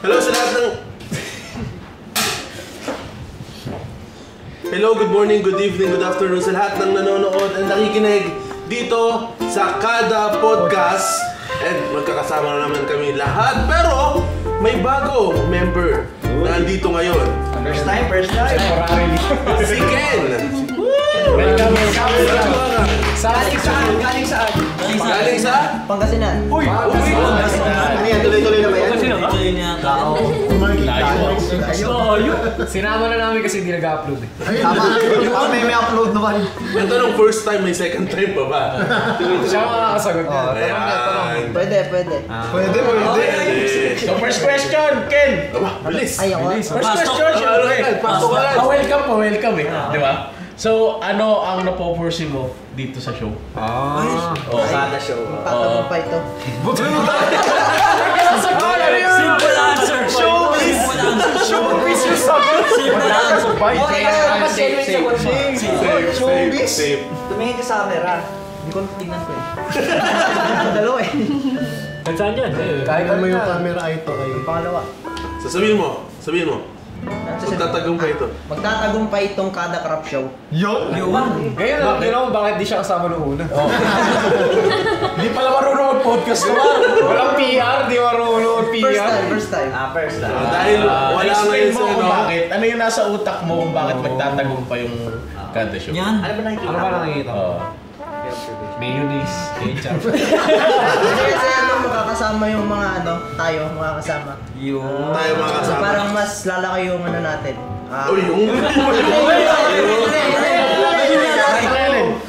Hello sa lahat ng... Hello, good morning, good evening, good afternoon sa lahat ng nanonood at nakikinig dito sa Kada Podcast. And magkakasama na naman kami lahat. Pero may bago member na andito ngayon. First time. Si Ken. Welcome. Galing saan? Galing sa? Pangasinan. Uy! Ano yan? Tuloy-tuloy na ba yan? Layo. Sinama na namin kasi hindi nag-upload eh. Tama. May upload naman. Yung tanong first time, may second time pa ba? Siya makakasagot niya. Ayan. Pwede. Pwede. So first question, Ken! Aba, bilis. Ay, ako. First question, syempre. Pasok ka lang. Pa-welcome eh. Di ba? So, ano ang napopursue mo dito sa show? Kada show. Tatanong pa ito. Simple answer. Showbiz! Showbiz yung sagot! Simple answer. Safe. Tumingin ka sa camera. Hindi ko tingnan ko eh. Dalawa eh. Saan yan? Kahit ano yung camera ito ay... Pangalawa. Sabihin mo. Magtatagumpay ito. Magtatagumpay itong Kada Crap Show. Yun! Ngayon alam niyo naman bakit di siya kasama noong una. Hindi pala marunong mag-podcast naman. Walang PR, di marunong PR. First time. First time. Dahil wala explain ngayon mo sa kung ano. bakit. Ano yung nasa utak mo kung bakit magtatagumpay yung Kada Show? Yan. Ano ba nakikita? Mayonnaise, ketchup. Kasi ano, makakasama yung mga tayo makakasama. Tayo mga So kasama. parang mas lalaki yung natin. Uy, yung...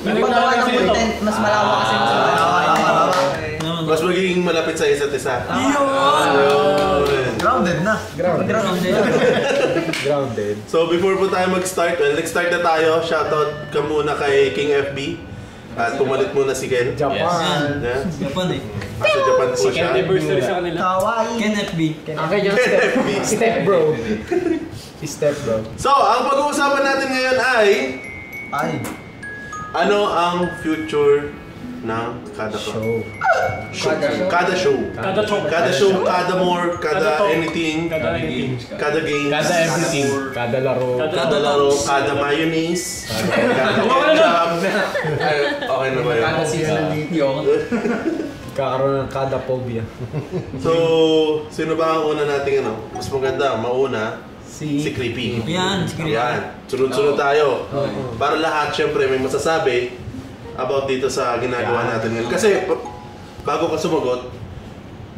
Yung paggawa ng content, mas malawak kasi mas malawak. Mas magiging malapit sa isa't isa. Grounded na. Grounded. So before po tayo mag-start, nag-start na tayo. Shoutout ka muna kay King FB. At pumalit muna si Ken. Japan. Yeah. Japan eh. Sa Japan po siya. Anniversary sa kanila. Kawaii. Ken FB. Okay, yung step bro. Step bro. So, ang pag-uusapan natin ngayon ay ano ang future ng Kada Show? Kada show. Kada more, kada anything, Kada anything. kada games, Kada everything. Kada laro. kada laro, kada mayonnaise, kada ketchup. Ay, okay na ba yun? Kakaroon ng kada phobia. So, sino ba ang una nating mas maganda, mauna? Si Creepy. Yan, si Creepy. Yan. Sunod-sunod tayo. Para lahat, syempre, may masasabi about dito sa ginagawa natin ngayon. Kasi, bago ka sumagot,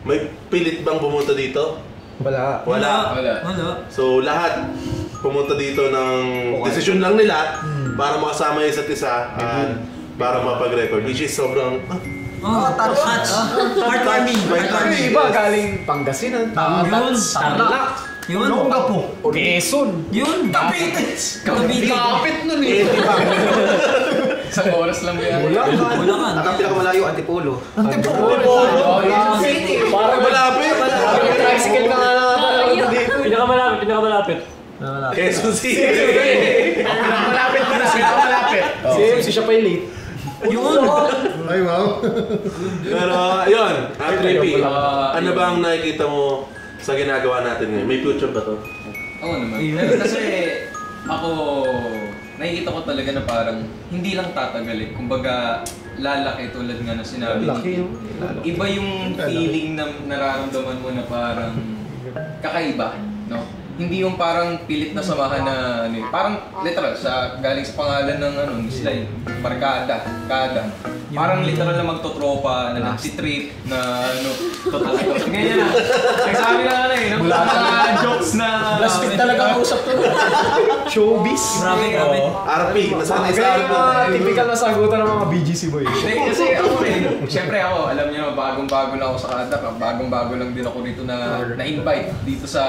may pilit bang pumunta dito? Wala. Wala. So, lahat pumunta dito ng desisyon lang nila para makasama yung isa't isa at para mapag-record. Which is sobrang... Touch. Heartwarming. Heartwarming. Iba galing Pangasinan. Yun. Tarlac. Yun. Quezon. Yun. Cavite. Kapit nun eh. Isang oras lang yan. Wala ka. Ang pinakamalayo, Antipolo. Parang malapit. Tricycle ka nga na dito. Pinakamalapit. Quezon City. Malapit pa na. Malapit. Si siya pa yung late. Yun. Ay, wow. Pero, yun. Creepy. Ano ba ang nakikita mo sa ginagawa natin ngayon? May future ba to? Oo naman. Kasi ako, nakikita ko talaga na parang hindi lang tatagal eh. Kumbaga, lalaki tulad nga na sinabi ni iba yung feeling na nararamdaman mo na parang kakaiba, no? Hindi yung parang pilit na samahan na ano, parang literal sa galing sa pangalan ng sila barkada, kada. Parang literal na magtotropa na nagsitrip na totoo. Ganyan na. Nagsabi na mga jokes na Plastic talaga ang usap to. Showbiz. Grabe. RP. Nasanay sa RP. Typical na sagutan ng mga BGC boy. Kasi ako siyempre ako, alam niyo naman, bagong-bago na ako sa kada. Bagong-bago lang din ako dito na-invite dito sa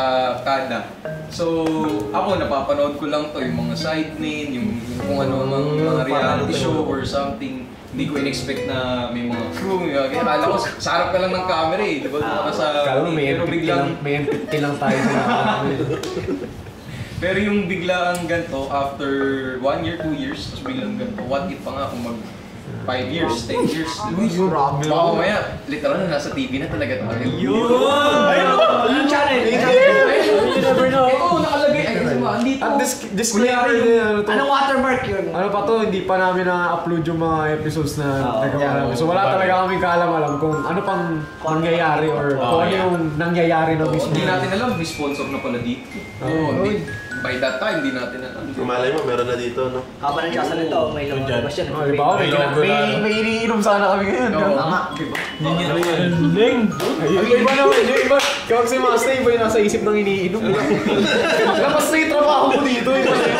kada. So, ako napapanood ko lang to, yung mga side main, yung kung ano mga reality show or something. Hindi ko in-expect na may mga crew, kaya akala ko sa harap ka lang ng camera eh, di ba? Kala mo may MP lang tayo na pero yung biglang ganito, after 1 year, 2 years, tapos biglang ganito, what if pa nga kung 5 years, 10 years. Baka mamaya, literal na nasa TV na talaga tayo. Yun! Ayun! Yung channel! disclaimer din. Anong watermark yun? Ano pa to, hindi pa namin na-upload yung mga episodes na nagawa namin. So wala talaga kaming kaalam-alam kung ano pang mangyayari or kung ano yung nangyayari na mismo. Hindi natin alam, may sponsor na pala dito. By that time, hindi natin alam. Malay mo, meron na dito, no? Habang nagsasalita, may lumabas yan. Di ba? May iniinom sana kami ngayon. Tama, di ba? Ling! Yung iba naman, yung iba, kapag si Master, iba yung nasa isip ng iniinom. Tapos na yung trabaho mo dito.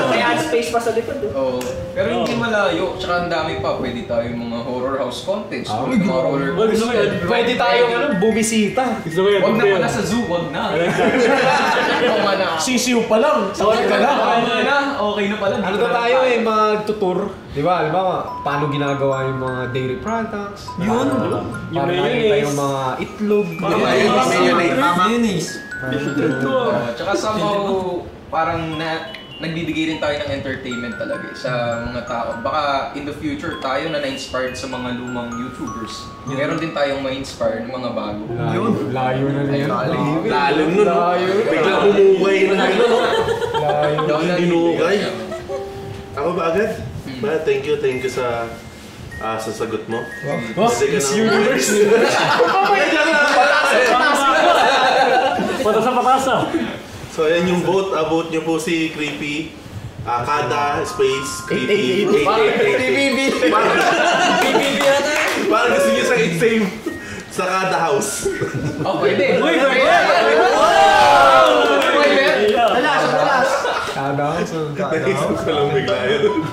May ad space pa sa likod. Oo. Pero hindi malayo, tsaka ang dami pa. Pwede tayo yung mga horror house contents. Mga horror... Gusto ko yan. Pwede tayong bumisita. Gusto ko yan. Wag na pala sa zoo, wag na. Sisiw pa lang. Okay na, okay na pala. Ano na tayo magtutur. Di ba? Alam paano ginagawa yung mga dairy products? Yun. Paano nakita yung mga itlog? Mayonnaise. Tsaka somehow, parang nagbibigay rin tayo ng entertainment talaga sa mga tao. Baka in the future tayo na na-inspired sa mga lumang YouTubers. Meron din tayong ma-inspire ng mga bago. Layo na rin. Lalo nun, no? Biglang humugay na gano'n, no? Layo. Hinugay. Ako ba agad? Thank you sa sagot mo. Miss Universe. Patasa. So ayan yung vote. Vote nyo po si Creepy. Kada space Creepy. TVB. Parang gusto nyo sa same sa Kada house. Oh, pwede. Uy, Talas! Kada. Naisip ko lang bigla yun.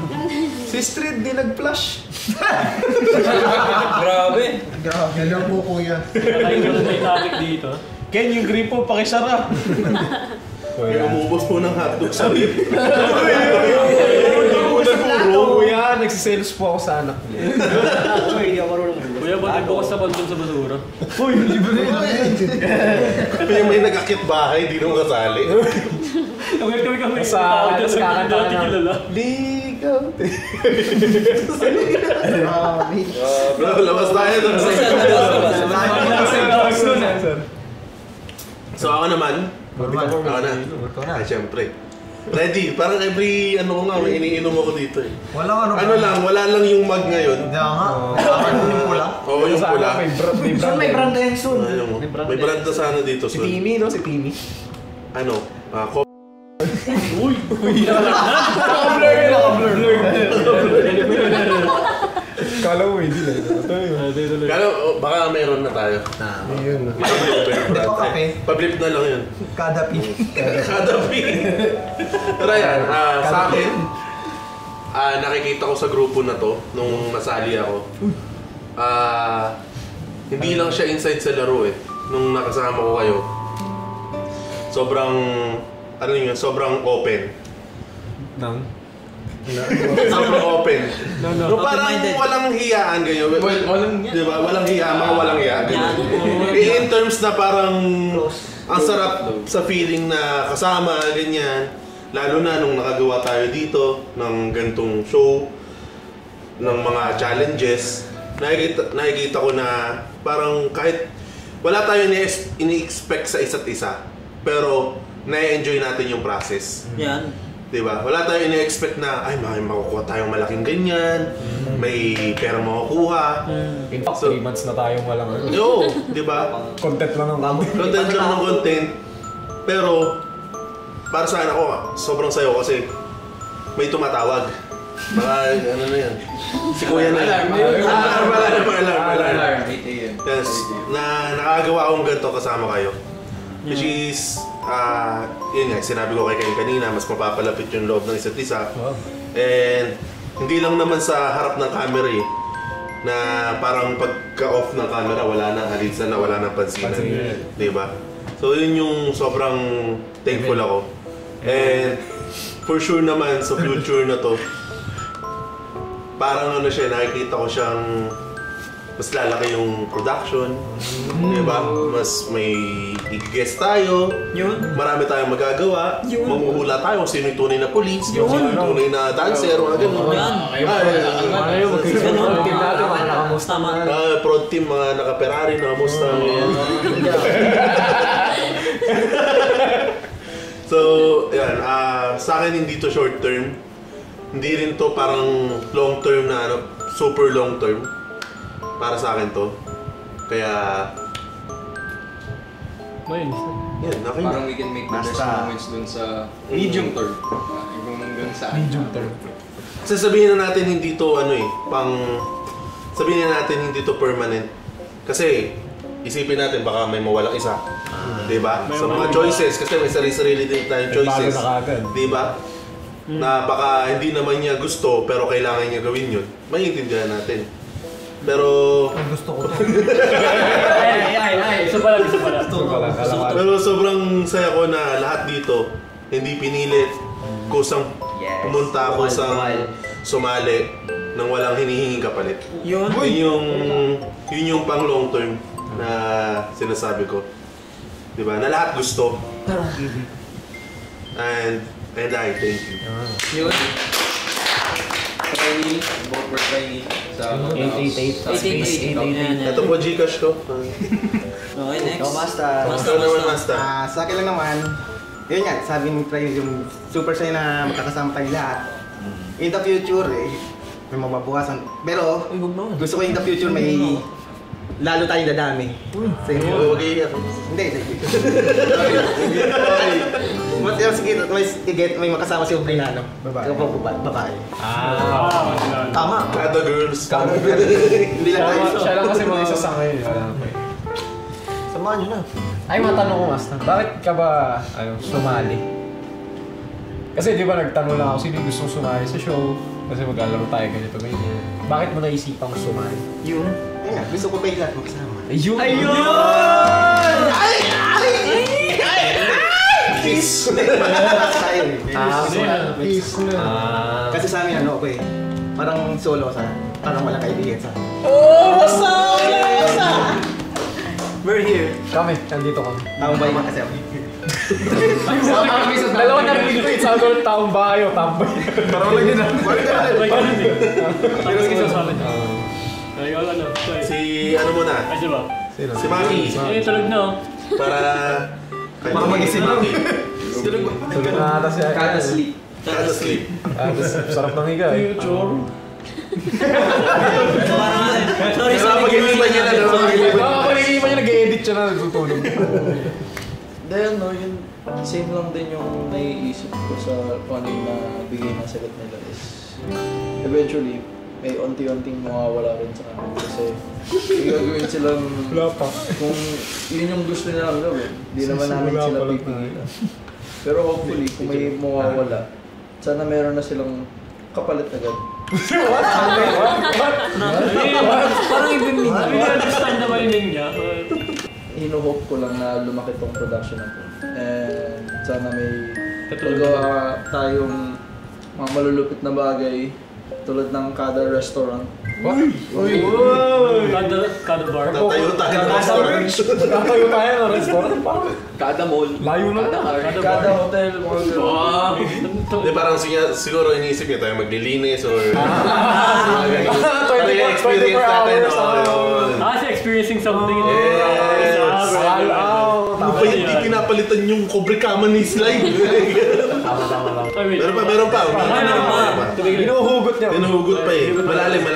Si Street di nag-flash. Grabe. Grabe lang po kuya. Kakain ko ng Titanic dito. Ken, yung gripo, pakisara. May umubos po ng hotdog sa rib. Kuya, nagsiselos po ako sa anak niya. Uy, hindi ako marunong. Kuya, ba't nagbukas na bandun sa basura? Yung may nag-akit bahay, di naman kasali. Kami. Sa Hindi kakanta natin kilala. Ligaw. Bro, labas tayo doon. So ako naman, ako na. Ay, syempre. Ready, parang every ko nga, may iniinom ako dito eh. Walang Wala lang yung mug ngayon. Kaya nga. Yung pula. Oo, yung pula. Soon may brand na yan soon. May brand na sana dito. Si Timmy, no? Si Timmy. Uy! Naka-blur. Kala mo, hindi lang. Ito yun. Kala, baka meron na tayo. Yun. Pablip na lang yun. Kada pi. Kada ping. Pero yan, sa akin, nakikita ko sa grupo na to, nung nasali ako. Hindi lang siya inside sa laro eh. Nung nakasama ko kayo. Sobrang open. Sobrang open. No, parang walang hiyaan ganyan. Diba? Walang hiya, mga walang hiya. In terms na parang ang sarap sa feeling na kasama, ganyan. Lalo na nung nakagawa tayo dito ng gantong show, ng mga challenges. Nakikita ko na parang kahit wala tayo ini-expect sa isa't isa, pero na-enjoy natin yung process. Yan. Diba? Wala tayo ini-expect na, ay, makukuha tayong malaking ganyan, may pera makukuha. In fact, 3 months na tayong walang Oo, diba? content lang ng Content lang ng content. Pero, para sa akin ako, sobrang sayo kasi may tumatawag. Baka, ano na yan? Si Kuya na yan. Alarm. Yes, na nakagawa akong ganito kasama kayo. Which is, yun nga, sinabi ko kay Ken kanina, mas mapapalapit yung loob ng isa't isa. And hindi lang naman sa harap ng camera eh, na parang pagka-off ng camera, wala nang halitsan na, wala nang pansinan. Diba? So yun yung sobrang thankful ako. And for sure naman sa future na to, parang ano siya, nakikita ko siyang mas lalaki yung production, diba? Mas may i-guest tayo, marami tayong magagawa, mamuhula tayo kung sino yung tunay na police, kung sino yung tunay na dancer, mga ganun. team natin, mga naka-Mustang. Prod team, mga naka-Ferrari, naka-Mustang. So So, yan. Sa akin hindi to short term. Hindi rin to parang long term na ano, super long term. Para sa akin to. Kaya, Mayroon. yan, okay. Parang we can make the best moments dun sa medium term. Kung hanggang saan. Medium term. Sasabihin na natin hindi to ano eh, sabihin na natin hindi to permanent. Kasi, isipin natin baka may mawalang isa. Diba? Sa mga choices, kasi may sarili-sarili din tayong choices. Bago na kagad. Diba? Na baka hindi naman niya gusto, pero kailangan niya gawin yun. Maiintindihan natin. Pero, Ang gusto ko to. Ay. Isa pala. pero sobrang saya ko na lahat dito, hindi pinilit. Kusang pumunta ako sa sumali nang walang hinihinging kapalit. Yun. Yun yung pang long term na sinasabi ko. Diba? Na lahat gusto. And I thank you. Yun. Tiny, vote for Tiny. Sa 888. Ito po Gcash ko. Okay, next. Ikaw, Basta. Ikaw naman, Master. Sa akin lang naman, yun nga, sabi ni Trey, yung super saya na magkakasama tayo lahat. In the future, may mababawasan. Pero, gusto ko in the future may lalo tayong dadami. Huwag iiyak. Hindi. May makasama si Aubrey na ano? Babae. Tama. Kada girls. Hindi lang tayo. Siya lang kasi mga isa sa ngayon. Samahan nyo na. Ay, matanong ko, Master. Bakit ka ba sumali? Kasi di ba nagtanong lang ako, sino yung gustong sumali sa show? Kasi maglalaro tayo ganito. Bakit mo naisipang sumali? Yun. Ayun nga, gusto ko pa yung lahat makasama. Ayun! Kiss. Tayo eh. Peace na. Kasi sa amin ano ko eh. Parang solo sa parang walang kaibigan sa amin. We're here. Kami, nandito kami. Taong bayan kasi ako. Dalawa na rin dito, sa doon taong bahay o tambay. Parang wala din ako. May ganun eh. Tapos isa sa amin. Ay, ano? Si ano muna? Ay, diba? Si Maki. Tulog na oh. Para mag-isip lang. Tulog na ata siya. Kada sleep. Kada sleep. Sarap ng higa eh. Sorry, Pag-inipan niya na. Pag-inipan niya, nag-edit siya na, nagtutulog. Dahil no, yun, same lang din yung naiisip ko sa kung ano yung nabigay na sagot nila is eventually, may unti-unting mawawala rin sa kanila kasi may gagawin silang kung yun yung gusto nilang gawin, hindi naman namin sila pipigilan. Pero hopefully, kung may mawawala, sana meron na silang kapalit agad. Parang ibig mo. I-understand naman yung niya. Hino-hope ko lang na lumaki tong production na to. And sana may magawa tayong mga malulupit na bagay tulad ng kada restaurant. Kada bar. Tatayo tayo ng restaurant. Tatayo tayo ng restaurant pa. Kada mall. Layo na. Kada hotel, mga gano'n. Hindi, parang siguro iniisip niya tayo maglilinis or... 24 experience natin. hours. Si experiencing something. Yes. Ano ba hindi pinapalitan yung kobrikama ni Slide? Tama. Meron pa. Hinuhugot niya. Hinuhugot pa eh. Malalim.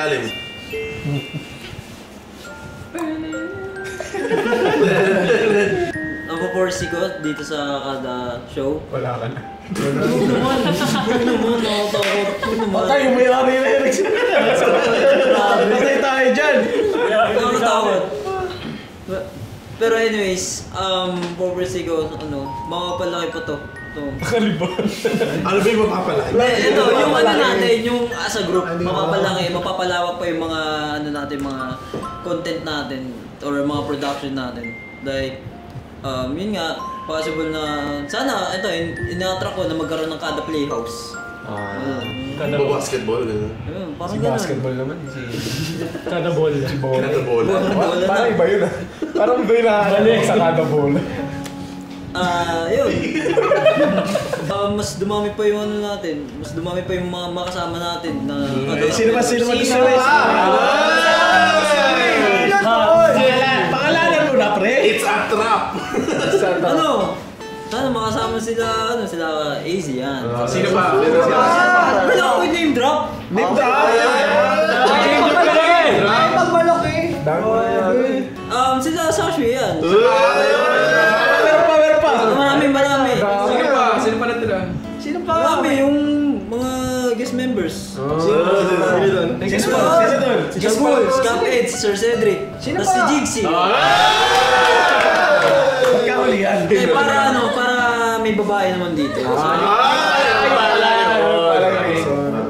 Napaporsi ko dito sa kada show. Wala ka na. Huwag naman, nakatakot ko naman. Tayo, may ari na yun. Patay tayo dyan. Nakatakot. Pero anyways, poverty ko, makapalaki pa to. Ano ba yung mapapalaki? Ito, yung natin, yung as a group, mapapalawak pa yung mga mga content natin or mga production natin. Dahil, yun nga, possible na, sana, ito, ina-attract ko na magkaroon ng kada playhouse. Kada Basketball, gano'n. Parang Si ganun. basketball naman. Kada ball. Kada bola. Parang iba yun ah. Parang iba yun ah. Sa kada ball. Yun. Mas dumami pa yung natin. Mas dumami pa yung mga makasama natin na... Sino ba? Pangalanan mo na, pre! It's a trap! Sana makasama sila AZ yan. Sino pa? Wala ko name drop. Name drop! Pagmalaki! Sila Sashwe yan. Meron pa! Marami. Sino pa natira? Sino pa? Marami yung mga guest members. Sino doon? Guest members, Scap Ed, Sir Cedric. Sino Tapos si pa? Jigsy. Magkahulihan. Para may babae naman dito.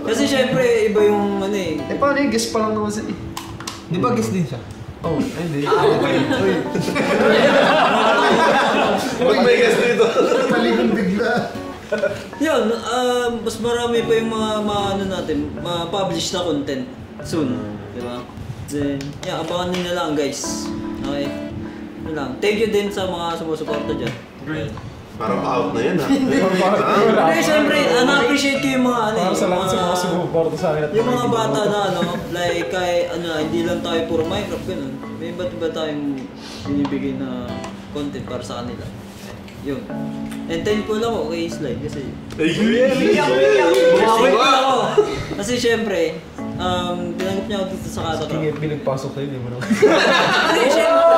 Kasi syempre, iba yung ano eh. Paano yung guest pa lang naman siya? Di ba guest din siya? Oh, hindi. Ba't may guest dito? Paligong bigla. Yun, mas marami pa yung mga publish na content soon. Diba? Then, abangan nyo na lang guys. Okay? Yun lang. Thank you din sa mga sumusuporta dyan. Parang pa-out na yan ha. Pero siyempre, na-appreciate ko yung mga Salamat sa mga sumuporta sa akin at yung mga bata na like hindi lang tayo puro Minecraft ganun. May iba't iba tayong binibigay na content para sa kanila. Yun. And thankful ako kay Slide kasi ako. Kasi syempre, tinanggap niya ako dito sa Kata Trap. King pinagpasok sa'yo, di mo naman. Kasi syempre,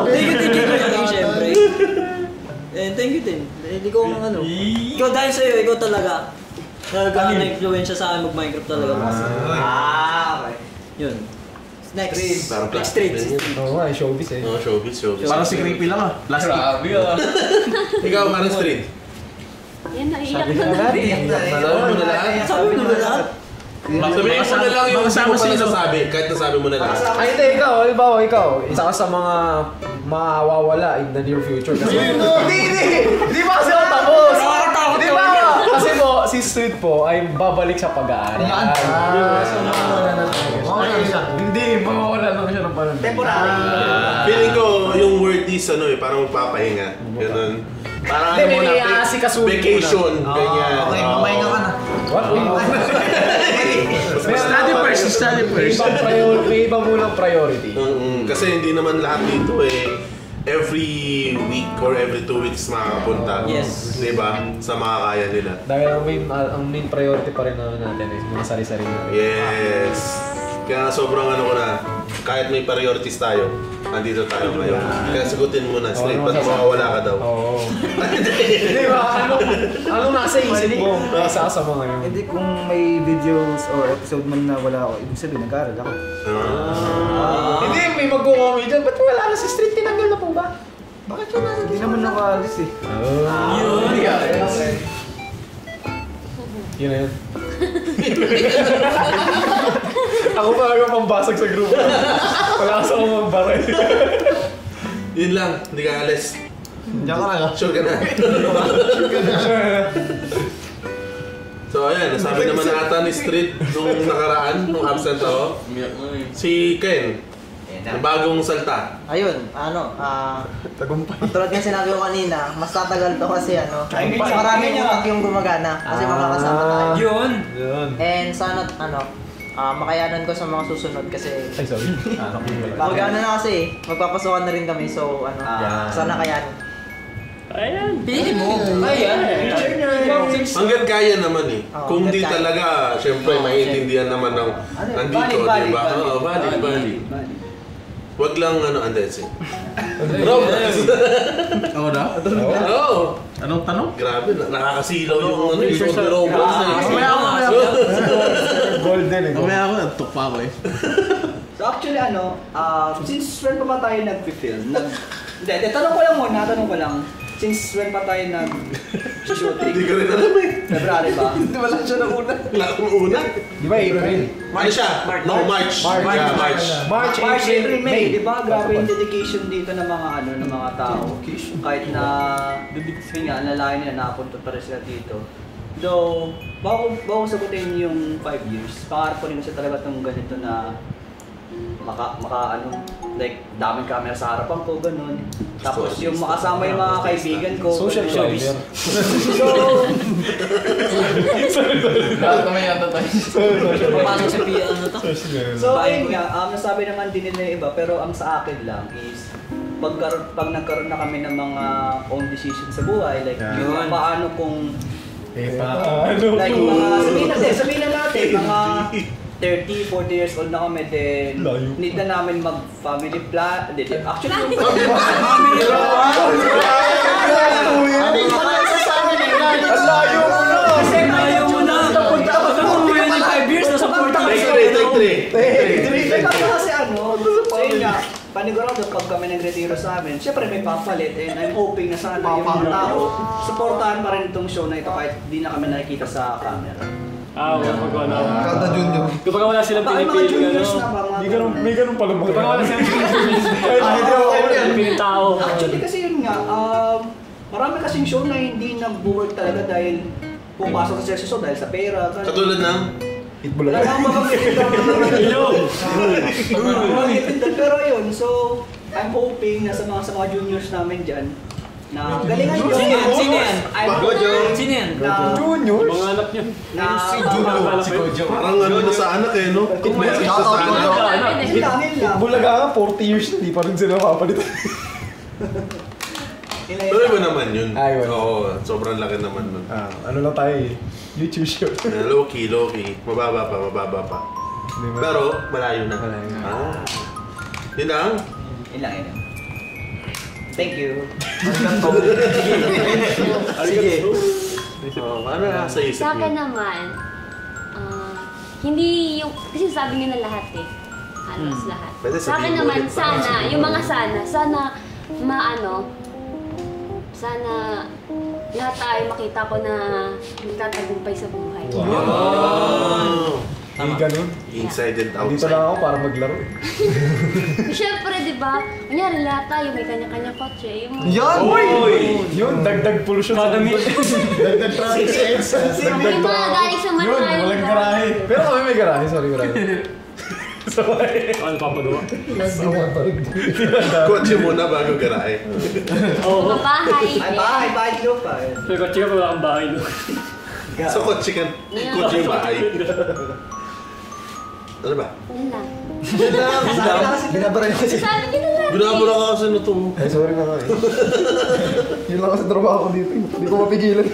thank you kay syempre. And thank you din. Hindi ko kung ano. Ikaw dahil sa'yo, ikaw talaga. Talaga na-influensya sa akin mag-Minecraft talaga. Okay. Yun. Next. Parang Next street. Oo nga, showbiz eh. Oh, showbiz. Parang si Creepy lang ah. Last Grabe ah. Ikaw, parang street. Yan, naiiyak na. Sabi mo na lahat? Sabi mo na lahat. Sabihin mo na lang yung Makasama hindi mo pa sino? nasasabi. Kahit nasabi mo na lahat. Ay, hindi, ikaw. Halimbawa, ikaw. Isa ka sa mga mawawala in the near future. Kasi, Di ba kasi ako tapos? Di ba? Kasi po, si Street po ay babalik sa pag-aaral. Hindi, mawawala lang siya ng panahon. Temporary. Feeling ko yung word is parang magpapahinga. Ganun. Parang Hindi, may aasikasuhin vacation. Ganyan. Okay, mamahinga ka na. What? Study first. May iba munang priority. Kasi hindi naman lahat dito every week or every 2 weeks makakapunta. Yes. Diba? Sa makakaya nila. Dahil ang main priority pa rin natin is mga sari-sari natin. Yes. Kaya sobrang ko na, kahit may priorities tayo, andito tayo ngayon. Kaya sagutin mo na, Slate, ba't mawawala ka daw? Oo. Hindi ba? Ano nasa isip mo? Isa sa mga yun. Hindi, kung may videos or episode man na wala ako, ibig sabihin nag-aaral ako. Hindi, may mag-comment dyan. Ba't wala na si Street? Tinanggal na po ba? Bakit yun nasa Hindi naman nakaalis eh. Yun na yun. Ako talaga pambasag sa grupo. Wala sa akong magbaray. Yun lang, hindi ka alis. Diyan ka na. Sure ka na. So ayan, nasabi naman na ata ni Street nung nakaraan, nung absent ako. Si Ken, yung bagong salta. Ayun, tulad ng sinabi ko kanina, mas tatagal to kasi mas maraming utak yung gumagana kasi makakasama tayo. Yun. And sana makayanan ko sa mga susunod kasi Ay, sorry. magana na kasi magpapasukan na rin kami so sana kayanin. Ayan. Pili mo. Ayan. Hanggat kaya naman Kung hanggat di kaya. talaga, syempre maiintindihan naman ng nandito, di ba? Oo, valid. Wag lang andes Rob! Ako na? Oo! Anong tanong? Grabe, nakakasilaw yung yung ni Roblox Mamaya ako. Golden eh. Mamaya ako, nagtok pa ako eh. So actually since when pa ba tayo nag-film? Hindi, tanong ko lang. Since when pa tayo nag-shooting? Hindi ko rin alam February ba? Hindi wala siya na una. Wala akong una. Di ba April? Ano siya? No, March. Yeah, March. March, April, May. Di ba? Grabe yung dedication dito ng mga ng mga tao. Kahit na yun nga, lalayo nila, nakapunta pa rin sila dito. Though, bago sagutin yung 5 years, pangarap ko rin kasi talaga itong ganito na like daming camera sa harapan ko, ganun. Tapos yung makasama yung mga kaibigan ko. Social climber. Lahat naman yata tayo. Pumasok sa PL So ayun nga, nasabi naman din nila yung iba, pero ang sa akin lang is pag nagkaroon na kami ng mga own decisions sa buhay, like yung paano kung like mga sabihin na natin mga 30, 40 years old na kami, then need na namin mag-family plan. Actually, yung family plan. Layo mo na! Kasi layo mo na! Napunta ako sa umuwi ng 5 years na sa 40 years. Kasi so yun nga, panigurado pag kami nag-retiro sa amin, syempre may papalit and I'm hoping na sana yung mga tao supportahan pa rin itong show na ito kahit di na kami nakikita sa camera. Kada junior. Kapag wala silang pinipili, may ganun pala mga. Kapag wala silang pinipili tao. Actually kasi yun nga, marami kasing show na hindi nag-work talaga dahil pumapasok sa show dahil sa pera. Katulad ng? Wala kang makakitindan. Pero yun, so I'm hoping na sa mga juniors namin dyan, na galingan nyo. Sino yan? Sino yan? Juniors? Mga anak niya. Si Gojo. Parang ano na sa anak eh, no? Message na sa anak. Bulaga nga, 40 years na, di pa rin sila makapalit. Pero iba naman yun. Ayun. Oo, sobrang laki naman nun. Ano lang tayo eh, YouTube show. Low-key. Mababa pa. Pero malayo na. Yun lang? Yun lang. Thank you. Sige. Ano na sa isip Sa akin niyo? naman, hindi yung, kasi sabi niyo na lahat eh. Halos lahat. Pwede Sa akin sabihin mo naman, ulit, sana, yung mga sana lahat tayo makita ko na nagtatagumpay sa buhay. Wow! Hindi ganun. Inside and outside. Dito lang ako para maglaro. Siyempre, di ba? Kunyari, lahat tayo may kanya-kanya kotse. Yan! Yun, dagdag pollution sa mundo. Dagdag traffic sense. Yung mga galing sa Yun, walang garahe. Pero kami may garahe, sorry garahe. Ano papagawa? Kotse muna bago garahe. Mga bahay. Ay, bahay lupa. Pero kotse ka, wala kang bahay doon. So kotse yung bahay. Ano ba? Yun lang. Binabara niya kasi. Sabi niyo na lang. Binabura ka kasi na ito. Ay, sorry na nga eh. Yun lang kasi trabaho ko dito. Hindi ko mapigilan.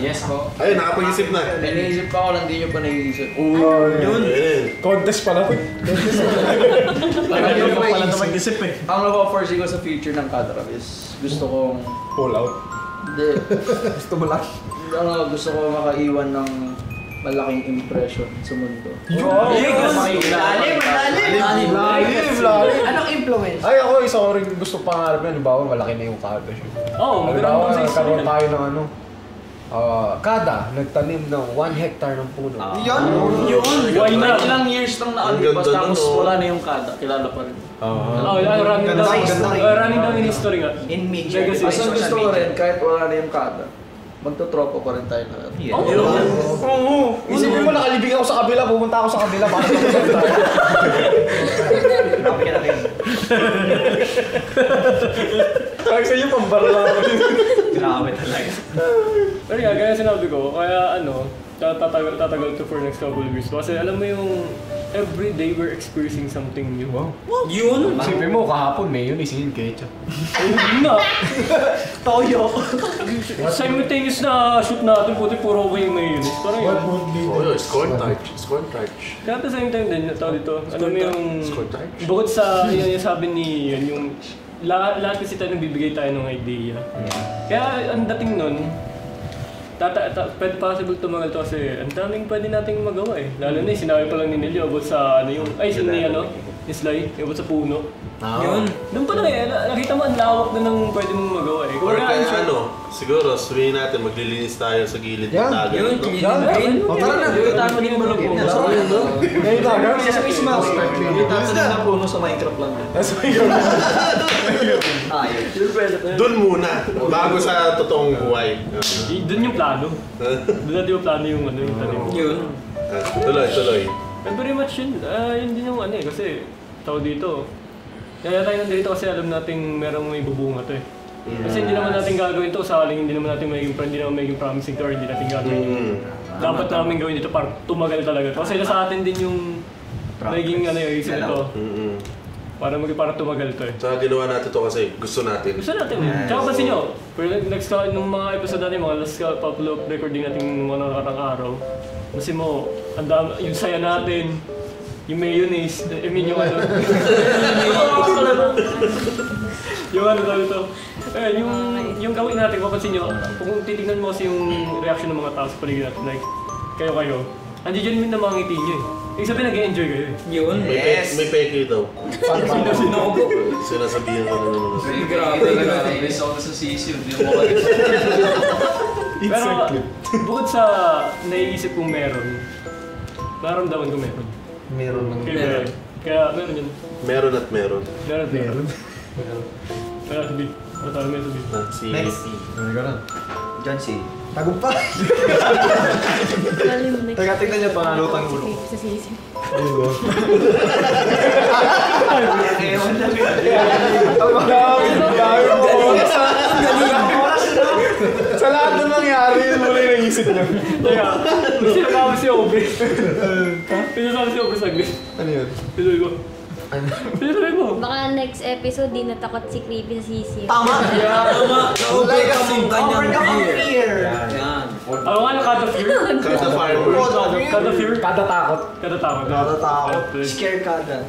Yes po. Ayun, nakapag-isip na. Iniisip pa ako lang, hindi nyo pa naiisip. Yun. Contest pala ko. Hindi ko pala na mag-isip eh. Ang nag-foresee ko sa future ng Kadrap is gusto kong... Pull out. Hindi. Gusto mo lang? Gusto ko makaiwan ng malaking impression sa mundo. Lalim. Anong influence? Ay, ako isa ko rin gusto pangarap yan. Halimbawa, malaki na yung kada siya. Oo, magandang Halimbawa, sa nagkaroon tayo ng ano. Kada, nagtanim ng 1 hectare ng puno. Yun! Why not? Ilang years nang nakalipas tapos wala na yung Kada. Kilala pa rin. Running down in history nga. In major. Basta gusto ko rin, kahit wala na yung Kada, magtutropa pa rin tayo na. Oo! Isipin mo, nakalibing ako sa kabila, pumunta ako sa kabila, para sa tayo. Kaya sa inyo, pambara lang ako. Grabe talaga. Pero nga, gaya sinabi ko, kaya tatagal to for next couple of years. Kasi alam mo yung every day we're experiencing something new. Wow. Yun? Isipin mo, kahapon mayonnaise, yun ketchup. Ayun na! Toyo. Simultaneous na shoot natin, puti puro may yun. Parang yun. Oh, scorn touch. Kaya at the same time din, tao dito, alam mo yung... Scorn touch? Bukod sa yung sabi ni yun, yung... Lahat kasi tayo nagbibigay tayo ng idea. Kaya ang dating nun, pwede possible tumagal to kasi ang daming pwede nating magawa eh. Lalo na sinabi pa lang ni Nelio about sa ano yung, ni Sly, about sa puno. Yun. Doon pa lang eh, nakita mo ang lawak na ng pwede mong magawa eh. Or kaya siguro sabihin natin maglilinis tayo sa gilid ng dagat. Yun, Tara na, hindi tayo maging malugong. Ngayon dagat? Kasi may sumali. Hindi tayo na puno sa Minecraft lang. Doon muna, bago sa totoong buhay. Doon yung plano. Doon natin yung plano yung yung tanim. Yun. Tuloy. And very much yun, yun din yung kasi tao dito. Kaya tayo nandito kasi alam nating merong may bubunga to eh. Kasi hindi naman natin gagawin to sa hindi naman natin magiging promising to or hindi natin gagawin yun. Dapat namin gawin dito para tumagal talaga. Kasi sa atin din yung magiging yung isip ito. Para tumagal to eh. Tsaka ginawa natin to kasi gusto natin. Gusto natin eh. Tsaka pansin nyo, next nung mga episode natin, mga last couple of recording natin ng mga nakarang araw, kasi mo, yung saya natin, yung mayonnaise, I mean yung ano. Yung ano tawag ito. Yung gawin natin, mapansin nyo, kung titignan mo kasi yung reaction ng mga tao sa paligid natin, like, kayo, andiyan yun na mga ngiti nyo eh. Ibig sabihin nag-i-enjoy kayo eh. Yun. May peke daw. Sino ko po? Sinasabihan ka na naman. Grabe. Inis ako sa sisiw. Di mo ka Pero bukod sa naiisip kong meron, naramdaman ko meron. Meron ng Kaya meron yun. Meron at meron. Meron. Kaya sabi, matawag mo yung sabi. Next. John C. Tagumpay. Teka, tignan niyo to, nalutang ulo. Sa sisi. Sa lahat na nangyari, yun muna yung naisip niyo. Teka, sinasabi si Obre. Sinasabi si Obre saglit. Ano yun? Sinasabi ko. Sinasabi mo. Baka next episode, di natakot si Creepy sa sisi. Tama! Overcome kanyang fear. Yan. Ano nga na kada fear? Kada fireworks. Kada fear? Kada takot. Kada takot. Scare kada.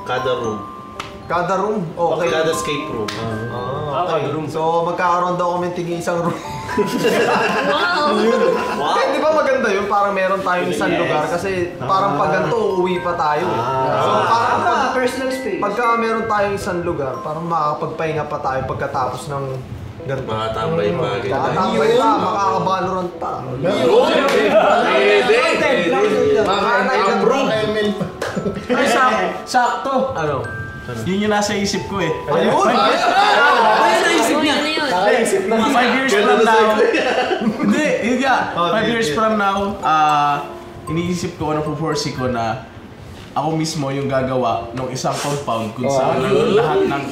Kada room. Kada room? Okay. Kada escape room. Kada room. So, magkakaroon daw kami tingin isang room. Wow! Wow. Di ba maganda yun? Parang meron tayong isang lugar kasi parang pag ganito, uuwi pa tayo. So, parang Personal space. pagka meron tayong isang lugar, parang makakapagpahinga pa tayo pagkatapos ng ganito. Makatambay pa. Makakatambay pa, makakabalorant pa. Approve! Ay, sakto. Ano? Yun yung nasa isip ko eh. Ayun! Ay, naisip niya. Nakaisip na. 5 years from now. Hindi, yun nga. 5 years from now, iniisip ko, foresee ko na ako mismo yung gagawa ng isang compound kung saan lahat ng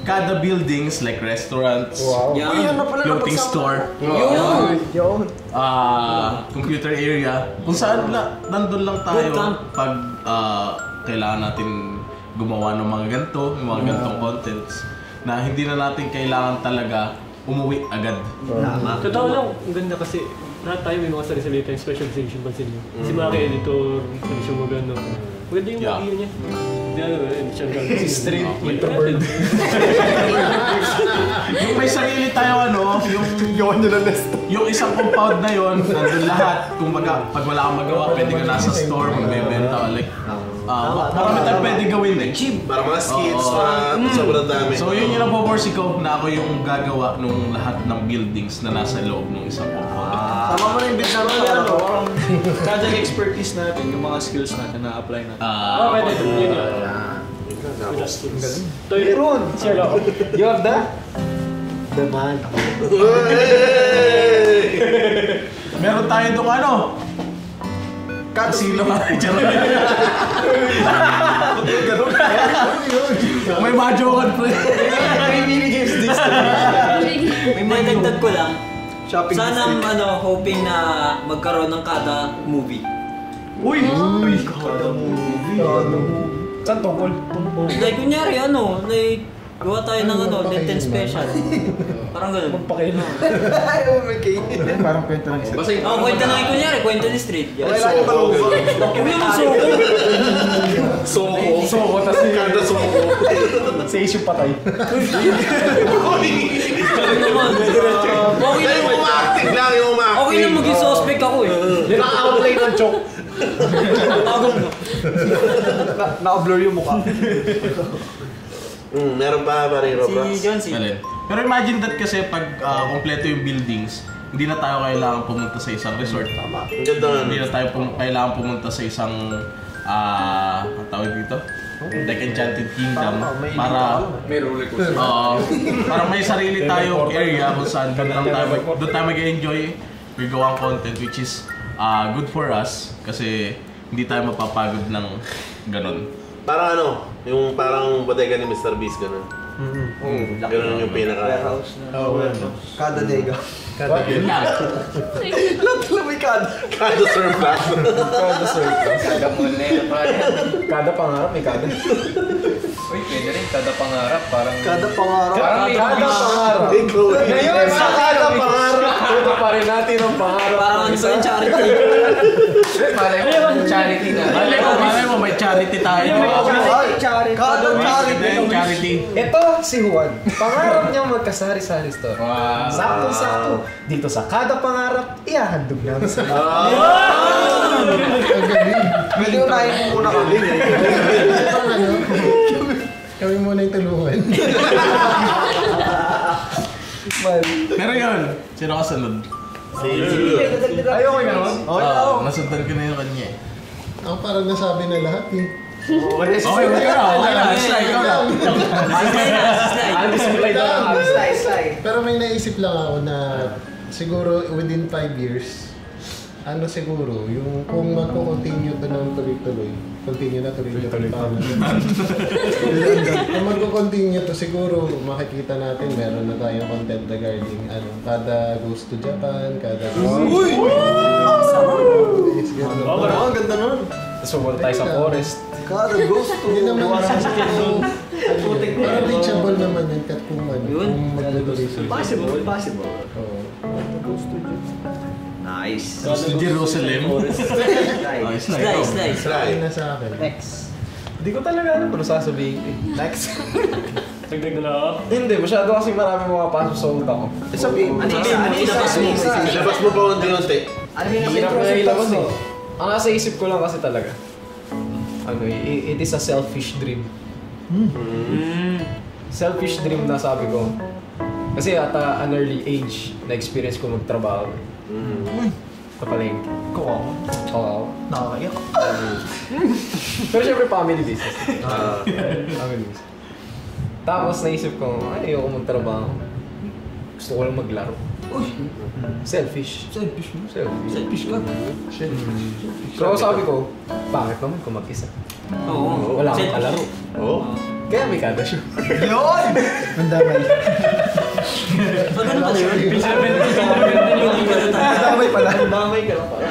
kada buildings like restaurants, clothing store, computer area, kung saan nandun lang tayo pag kailangan natin gumawa ng mga ganito, yung mga ganitong contents na hindi na natin kailangan talaga umuwi agad. Totoo lang, ang ganda kasi lahat tayo may mga sarili tayong specialization pa sa inyo. Si mga editor, siya mo gano'n. Maganda yung mag-iyo niya. Si Street, introvert. Yung may sarili tayo yung isang compound na yon, nandun lahat. Kung pag wala kang magawa, pwede ka nasa store, magbebenta. Like, marami tayong pwede gawin eh. Para mga skits, sobrang dami. So yun yung napoforesee ko na ako yung gagawa nung lahat ng buildings na nasa loob ng isang compound. Tama mo na yung business natin. Kada expertise natin, yung mga skills natin na-apply natin. Pwede. Yun yun. Meron! Share ako. You have that? The man. Meron tayo itong ano? Casino. May majokan pre. May minigames this. May dagdag ko lang. Sana hoping na magkaroon ng kada movie. Uy! Kada movie. Saan tungkol? Like kunyari gawa tayo ng Lenten special. Parang gano'n. Magpakailan. Ayaw may cake. Parang kwento lang isa. Kwento na kayo kunyari, kwento ni Street. Kailangan yung malugo. Kami yung Soko. Soko, tas Kada soko. sa issue patay. Okay lang Yung umacting lang, yung umacting. Okay lang maging suspect ako eh. Yung naka-outline ng choke. Tagong mo. Naka-blur yung mukha. Meron pa rin, Roblox? Si John C. Pero imagine that kasi pag kompleto yung buildings, hindi na tayo kailangan pumunta sa isang resort. Ang ganda. Hindi na tayo kailangan pumunta sa isang ang tawag dito? Like Enchanted Kingdom para may roller coaster. para may sarili tayong area kung saan doon tayo mag-enjoy may gawang content which is good for us kasi hindi tayo mapapagod ng ganun. Parang yung parang bodega ni Mr. Beast ganun. Ganun yung pinaka... Warehouse na. Kada dega. Yun lang. Lahat na may kada. Kada surplus. Kada surplus. Kada money, Kada pangarap may kada. Uy, pwede rin. Kada pangarap, parang... Kada pangarap. Parang may Kada pangarap. Ngayon sa kada pangarap, ito pa rin natin ang pangarap. Parang ano ba yung charity? Malay mo, charity na. Malay mo, may charity tayo. Kada Charity. Ito si Juan. Pangarap niya magkasari-sari store. Wow. Sakto-sakto. Dito sa kada pangarap, ihahandog namin sa Pwede ko tayo muna kami. Kami muna yung tulungan. Pero yun, sino kasunod? Ayaw ko naman. Nasundan ko na yung kanya eh. Ako parang nasabi na lahat eh. Okay, okay na. Slide ko lang. Pero may naisip lang ako na siguro within 5 years, ano siguro, yung kung magko-continue to ng tuloy-tuloy, continue na tuloy-tuloy. Kung magko-continue to, siguro makikita natin meron na tayong content regarding kada goes to Japan, kada goes to... Ang ganda nun. Tapos pumunta tayo sa forest. Kada goes to... Hindi naman parang reachable naman yan kahit kung kung magtutuloy sila. Possible. Nice. Gusto Jerusalem. Slice. Ay na sa akin. Next. Hindi ko talaga alam kung sasabihin ko. Next. Dagdag na lang. Hindi, masyado kasi marami mga pasok sa utak ko. Sabihin mo. Ilabas mo pa unti-unti. Hirap na ilabas eh. Ang nasa isip ko lang kasi talaga, it is a selfish dream. Selfish dream na sabi ko. Kasi at an early age, na-experience ko magtrabaho. Sa palengke. Oo. Nakakayak. Pero syempre family business. Family business. Tapos naisip ko, ayoko magtrabaho. Gusto ko lang maglaro. Selfish. Selfish ka. So sabi ko, bakit naman kung mag-isa? Oo. Wala kang kalaro. Oo. Kaya may kada siya. Yun! Ang damay. Ano pala yun? Damay pala. Damay ka lang pala.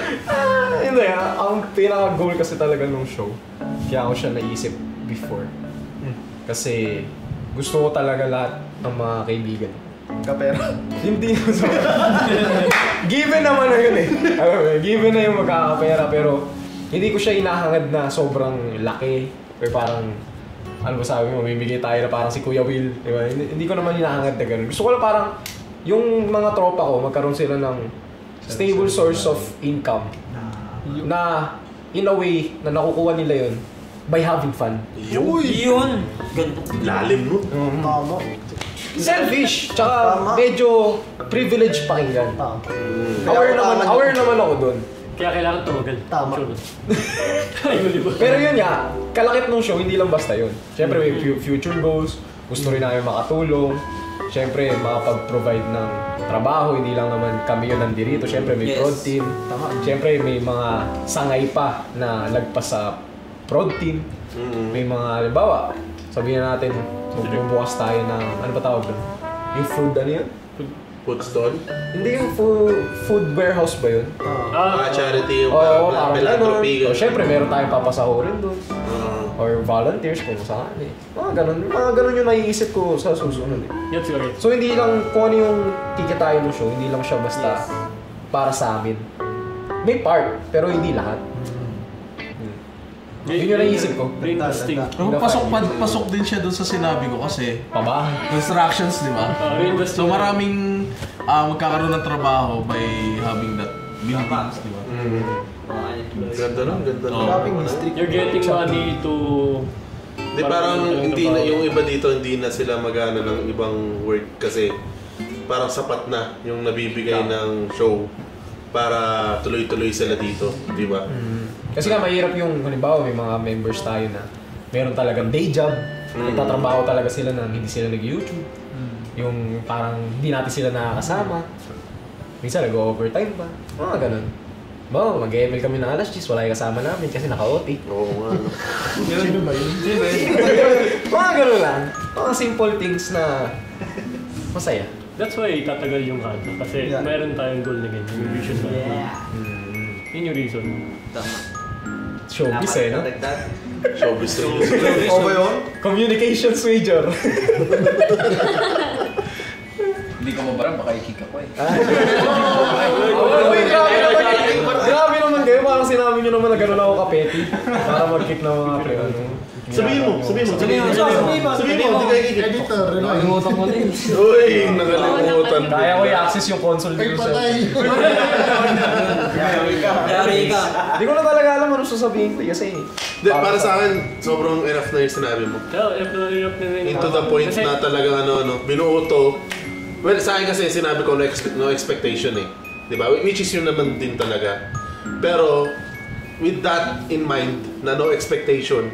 Hindi ang pinaka-goal kasi talaga nung show. Kaya ako siya naisip before. Kasi gusto ko talaga lahat ng mga kaibigan. Kapera. Hindi naman sa given naman na yun eh. Alam mo, given na yung magkakapera pero hindi ko siya inahangad na sobrang laki. Or parang, ano ba sabi mo, mamimigay tayo na parang si Kuya Will. Diba? Hindi ko naman inahangad na ganun. Gusto ko lang parang yung mga tropa ko, magkaroon sila ng stable source of income. Na in a way, na nakukuha nila yun by having fun. Yun! Lalim no? Tama. Selfish, tsaka medyo privileged pakinggan. Aware naman ako dun. Kaya kailangan tumagal. Tama. Pero yun nga, kalakip nung show, hindi lang basta yun. Siyempre may future goals, gusto rin namin makatulong. Siyempre, makapag-provide ng trabaho, hindi lang naman kami yun nandito. Siyempre may prod team. Siyempre may mga sangay pa na lagpas sa prod team. May mga, halimbawa, sabihin natin, magbubukas tayo ng, ano ba tawag doon? Yung food, ano yun? Food stall? Hindi yung food warehouse ba yun? Charity yung parang philanthropy. Siyempre, meron tayong papasahurin doon. Or volunteers kung saan eh. Mga ganun yung naiisip ko sa susunod eh. Yes, correct. So hindi lang kung ano yung kikitain ng show, hindi lang siya basta para sa amin. May part, pero hindi lahat. Yun yung naisip ko. Reinvesting. Pasok din siya doon sa sinabi ko kasi pabahay. Constructions, di ba? Reinvesting. So maraming magkakaroon ng trabaho by having that buildings, di ba? Ganda nun. You're getting money to... Di parang hindi na, yung iba dito hindi na sila magana ng ibang work kasi parang sapat na yung nabibigay ng show para tuloy-tuloy sila dito, di ba? Kasi nga mahirap yung, halimbawa may mga members tayo na meron talagang day job, nagtatrabaho talaga sila na hindi sila nag-YouTube. Yung parang hindi natin sila nakakasama. Minsan nag-overtime pa. Mga ganun. Mag-ML kami ng alas 10, wala yung kasama namin kasi naka-OT. Oo nga. Sino ba yun? Mga gano'n lang. Mga simple things na masaya. That's why tatagal yung kanta. Kasi mayroon tayong goal na ganyan. Yung vision na. Yun yung reason. Tama. Showbiz no? Showbiz. O ba yun? Communications major. Hindi ko mabarang, baka i-kick ako eh. Grabe naman kayo, parang sinabi nyo naman na gano'n ako kapeti. Para mag-kick ng mga player. Sabihin mo, hindi kayo kick. Editor, Nakalimutan ko din. Uy, nakalimutan. Kaya ko i-access yung console ay dito patay. Yari ka. Hindi ko na talaga alam ano sasabihin ko kasi. Para sa akin, sobrang enough na yung sinabi mo. Into the point na talagang binuo to. Well, sa akin kasi sinabi ko no expectation eh. Diba? Which is yun naman din talaga. Pero, with that in mind, na no expectation,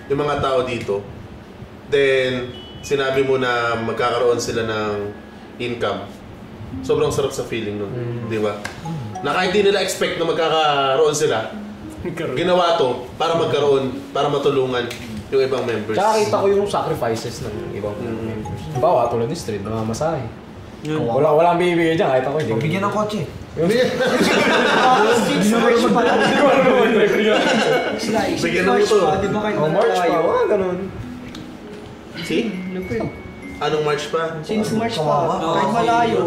yung mga tao dito, then, sinabi mo na magkakaroon sila ng income. Sobrang sarap sa feeling nun. Diba? Na kahit di nila expect na magkakaroon sila, ginawa to para magkaroon, para matulungan yung ibang members. Tsaka kita ko yung sacrifices ng ibang members. Bawa, tulad ni Street, namamasahe. Wala ang bibigay dyan, kahit ako hindi. Bigyan ng kotse. Bigyan ng ito. March pa, wala ganun. See? Anong March pa? Since March pa, kahit malayo.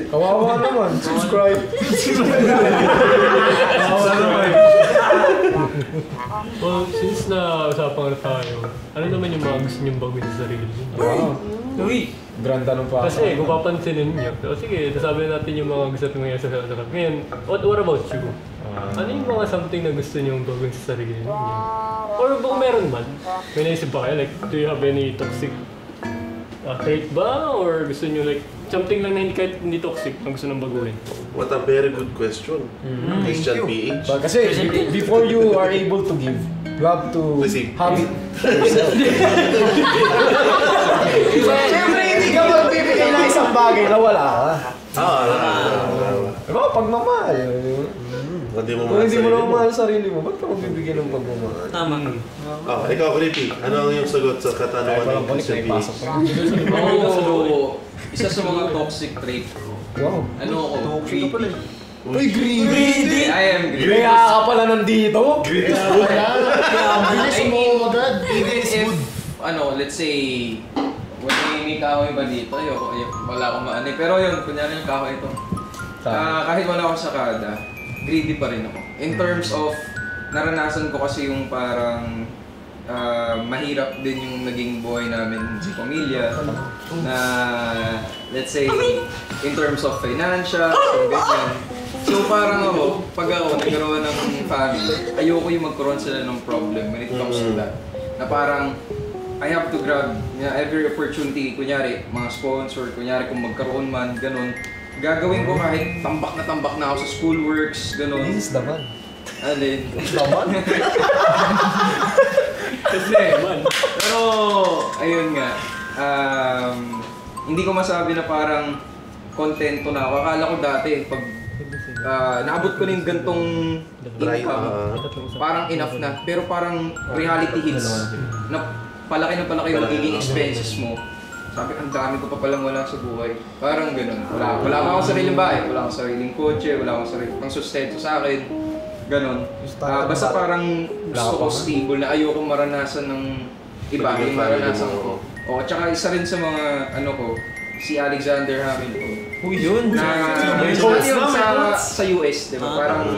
Kawawa naman. Subscribe. Kawawa naman. Well, since na-usapan na tayo, ano naman yung mga gusto niyong baguhin sa sarili? Wow. Uy! Granda nung pa. Kasi kung papansinin niyo, sige, nasabi natin yung mga gusto natin ngayon sa sarili. Ngayon, what about you? Ano yung mga something na gusto niyong baguhin sa sarili niyo? Or kung meron man, may naisip ba kayo? Like, do you have any toxic trait ba? Or gusto niyo like, something lang na kahit hindi toxic ang gusto nang baguhin? What a very good question. Christian PH. Kasi before you are able to give, you have to Receive. have it yourself. Siyempre, hindi ka magbibigay ng isang bagay na wala ka. Diba, pagmamahal. Kung hindi mo na mamahal sarili mo, ba't ka magbibigay ng pagmamahal? Tama. Ikaw, Creepy, ano ang iyong sagot sa katanungan ng Christian PH? Isa sa mga toxic trait. Wow. Ano ako? Greedy. Uy, greedy! I am greedy. Kaya ka pala nandito? Greedy is good. Bilis mo agad. Even if, let's say, may kahoy ba dito? Wala akong maani. Pero yun, kunyari yung kahoy ito. Kahit wala ako sa kada, greedy pa rin ako. In terms of, naranasan ko kasi yung parang mahirap din yung naging buhay namin sa pamilya na let's say in terms of financial, so ganyan. So parang pag ako nagkaroon ng family, ayoko yung magkaroon sila ng problem when it comes to that. Na parang I have to grab every opportunity, kunyari mga sponsor, kunyari kung magkaroon man, ganun. Gagawin ko kahit tambak na ako sa schoolworks, ganun. This is the man. Alin? Taman? Kasi, pero, ayun nga, hindi ko masabi na parang kontento na ako. Akala ko dati, pag naabot ko na yung gantong income, parang enough na. Pero parang reality hits, na palaki yung magiging expenses mo. Sabi, ang dami ko pa palang wala sa buhay. Parang ganun. Wala pa akong sariling bahay, wala akong sariling kotse, wala akong sariling pangsustento sa akin. Ganon. Basta parang gusto ko stable na ayoko maranasan ng iba yung maranasan ko. O, tsaka isa rin sa mga si Alexander Hamilton. Yun? Sa US, di ba? Parang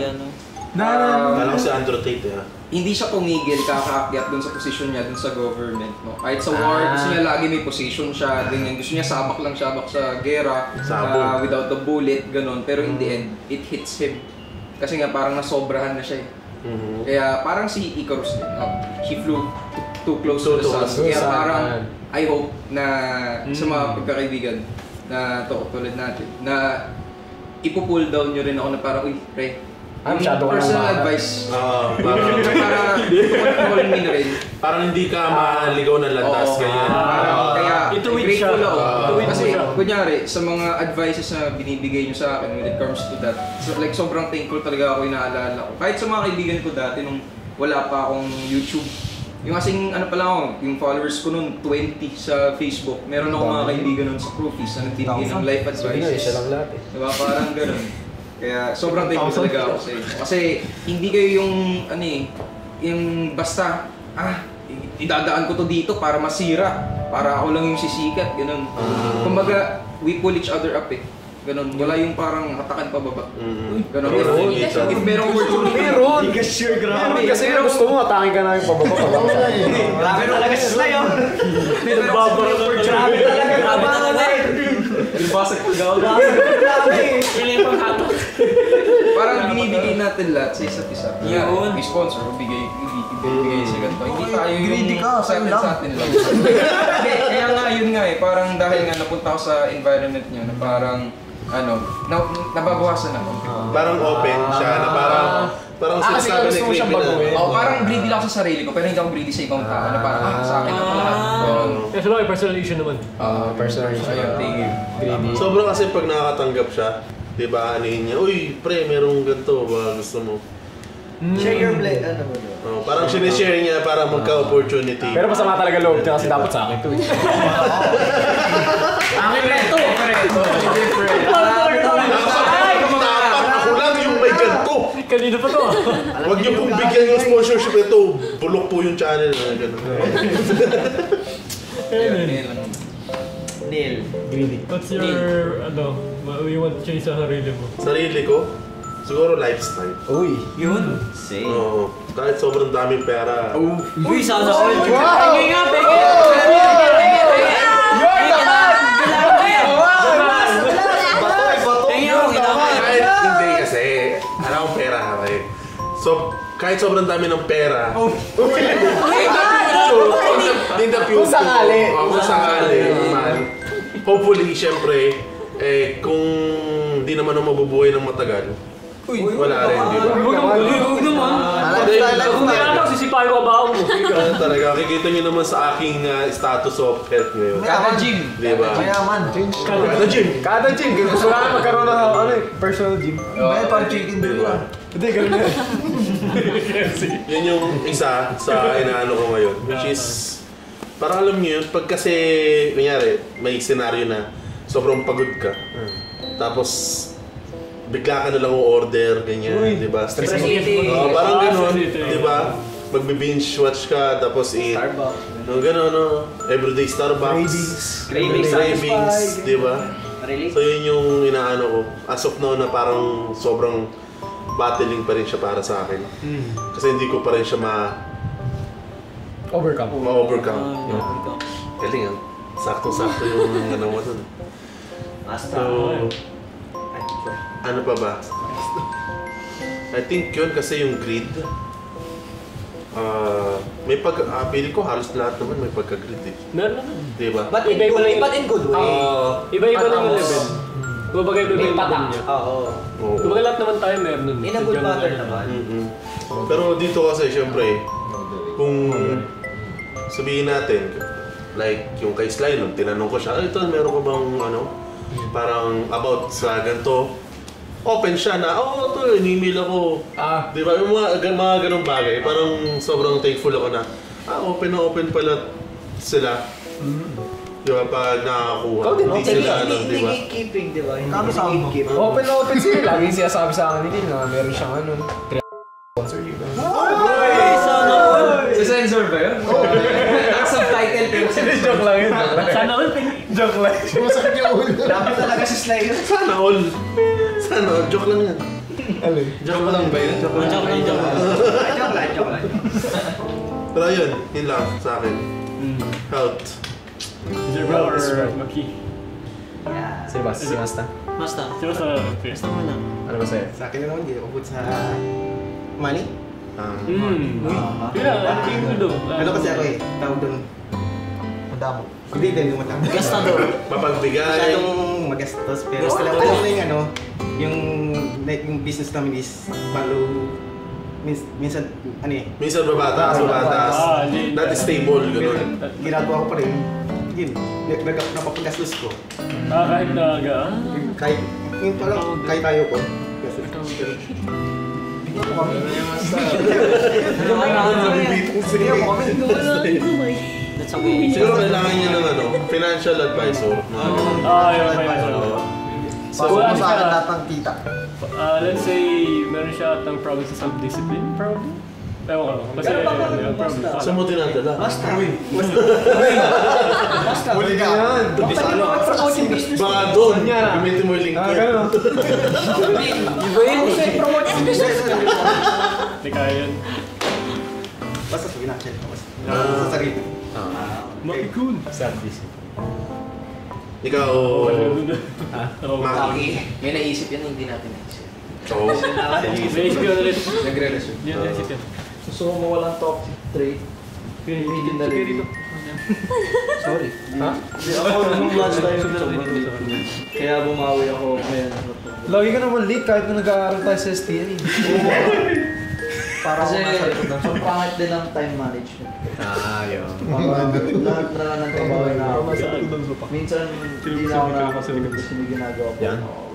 Alam ko si Andrew Tate, hindi siya tumigil kakaakyat dun sa posisyon niya dun sa government. No? Kahit sa war, gusto niya lagi may position siya. Ganyan. Gusto niya sabak sa gera without the bullet, ganon. Pero in the end, it hits him. Kasi nga parang nasobrahan na siya eh. Kaya parang si Icarus din. He flew too close to the sun. Kaya parang I hope na sa mga pagkakaibigan na tulad natin, na ipo-pull down nyo rin ako na parang, uy, pre, personal advice. Para control me na rin. Parang hindi ka maligaw ng landas. Kaya Ituwid grateful siya. ako. Ituwid mo Kasi, siya. kunyari, sa mga advices na binibigay nyo sa akin when it comes to that, so, like, sobrang thankful talaga ako, inaalala ko. Kahit sa mga kaibigan ko dati, nung wala pa akong YouTube, yung kasing, ano pala ako, yung followers ko noon 20 sa Facebook. Meron akong mga kaibigan noon sa Crewfish na nagbibigay ng life advices. Siya lang lahat eh. Diba? Parang ganun. Kaya sobrang thankful talaga ako sa inyo. Kasi hindi kayo yung, ano eh, yung basta, idadaan ko to dito para masira. Para ako lang yung sisikat, ganun. Kumbaga, we pull each other up eh. Ganun, wala yung parang hatakan pababa. Ganun. If merong opportunity. Meron! Kasi nga gusto mo, atake ka na yung pababa. Grabe talaga si Sly, oh. Grabe talaga. Basag ko daw. Parang binibigay natin lahat sa isa't isa. Yun. May sponsor, ibigay sa ganito. Hindi tayo yung Greedy ka, sa atin lang. Kaya nga, yun nga eh. Parang dahil nga napunta ako sa environment niyo na parang nababawasan ako. Parang open siya na parang sinasabi ni Creepy na. Parang greedy lang ako sa sarili ko pero hindi ako greedy sa ibang tao na parang sa akin lang lahat. Kasi may personal issue naman. Personal issue. Ayun, Sobrang kasi pag nakakatanggap siya, di ba, anihin niya, uy, pre, merong ganito, ba gusto mo? Share your blade, ano ba? Parang sinishare niya para magka-opportunity. Pero masama talaga loob niya kasi dapat sa akin to eh. Akin na ito! Dapat ako lang yung may ganito. Kanina pa to. Huwag niyo pong bigyan yung sponsorship ito. Bulok po yung channel na gano'n. Neil. Greedy. What's your, you want to change sa sarili mo? Sarili ko, siguro lifestyle. Uy. Yun. Oo. Kahit sobrang daming pera. Uy, sana all. Penge nga, penge! Kahit hindi kasi, alam ko pera kami. So, kahit sobrang dami ng pera. In the future. Kung sakali. Kung sakali. Hopefully, syempre, kung di naman ako mabubuhay ng matagal, wala rin, di ba? Huwag naman. Kung kaya ako, sisipahin ko ba ako mo? Talaga, kikita nyo naman sa aking status of health ngayon. Kada gym. Di ba? Mayaman. Kada gym. Kada gym. Gusto lang magkaroon ng personal gym. May pang chicken din ba? Hindi, ganun yan. Yun yung isa sa inaano ko ngayon. Which is, parang alam nyo yun, pag kasi, kunyari, may senaryo na sobrang pagod ka. Tapos, bigla ka na lang o-order, ganyan, di ba? Stress parang ganun, di ba? Magbe-binge watch ka, tapos eat. Starbucks. Ganun, no? Everyday Starbucks. Cravings, di ba? So yun yung inaano ko. As of now na parang sobrang battling pa rin siya para sa akin. Kasi hindi ko pa rin siya ma-overcome. Galing ah. Sakto-sakto yung ano mo dun. So, ano pa ba? I think yun kasi yung greed. May pili ko halos lahat naman may pagka-greed eh. Meron. Diba? But in good way. Iba-iba lang yung level. Kumbaga iba yung level niya. Oo. Kumbaga lahat naman tayo meron nun. In a good manner naman. Pero dito kasi syempre, kung sabihin natin, like yung kay Sly nung tinanong ko siya, ito meron ko bang ano, parang about sa ganito, open siya na, ito, in-email ako. Di ba? Yung mga ganong bagay, parang sobrang thankful ako na, open na open pala sila. Di ba? Pag nakakakuha, hindi sila, Hindi di ba? gatekeeping, di ba? Kami sa gatekeep. Open na open sila. Lagi sinasabi sa akin nila na meron siyang sponsor yun. Sana all. Sa sensor ba yun? Subtitle pero Joke lang yun. Sana all. Joke lang. Sumasakit yung ulo. Dapat talaga si Sly. Sana all. Sana all. Joke lang yan. Alin? Joke lang ba yun? Joke lang. Pero yun lang sa akin. Health. Sir Bro or Maki? Si Basta. Basta. Sino sa Basta mo na. Ano ba sa'yo? Sa akin naman, hindi ako sa money. Yun ang king ko doon. Ano kasi ako eh, tawag doon. Madamo. Hindi din yung matamo. Gastador. Mapagbigay. Masyadong magastos pero alam mo yung ano, yung business namin is minsan ano eh. Minsan babatas. Not stable, gano'n. Ginagawa ko pa rin. yun, napapagastos ko. Kahit na Kahit, yun pa lang, kahit tayo ko. Bigyan mo kami. That's okay. Siguro kailangan niya ng financial advisor. Yung financial. So, kung sa akin lahat ng kita. Let's say, meron siya at ang problem sa self-discipline, probably. Ewan ko. Kasi, saan mo tinadala? Basta. Huli ka yan. Promote yung business. Baka doon, gamitin mo yung link ko. Iba yun. Promote yung business. Hindi kaya yun. Basta sabihin natin. Sa sarili. Makikun. Ikaw, Maki, may naisip yan, hindi natin naisip. Oo. Naisip yun ulit. Nagre-resume. Yun, naisip yun. Gusto ko mawalang toxic trait. Pinigil na rin. Sorry. Ha? Hindi ako nung last time. Kaya bumawi ako ngayon. Lagi ka naman late kahit na nag-aaral tayo sa STN. Para kasi ang pangit din ng time management. Yun. Lahat na lang ng trabaho na ako. Minsan hindi na ako nakakatulog kasi may ginagawa ko.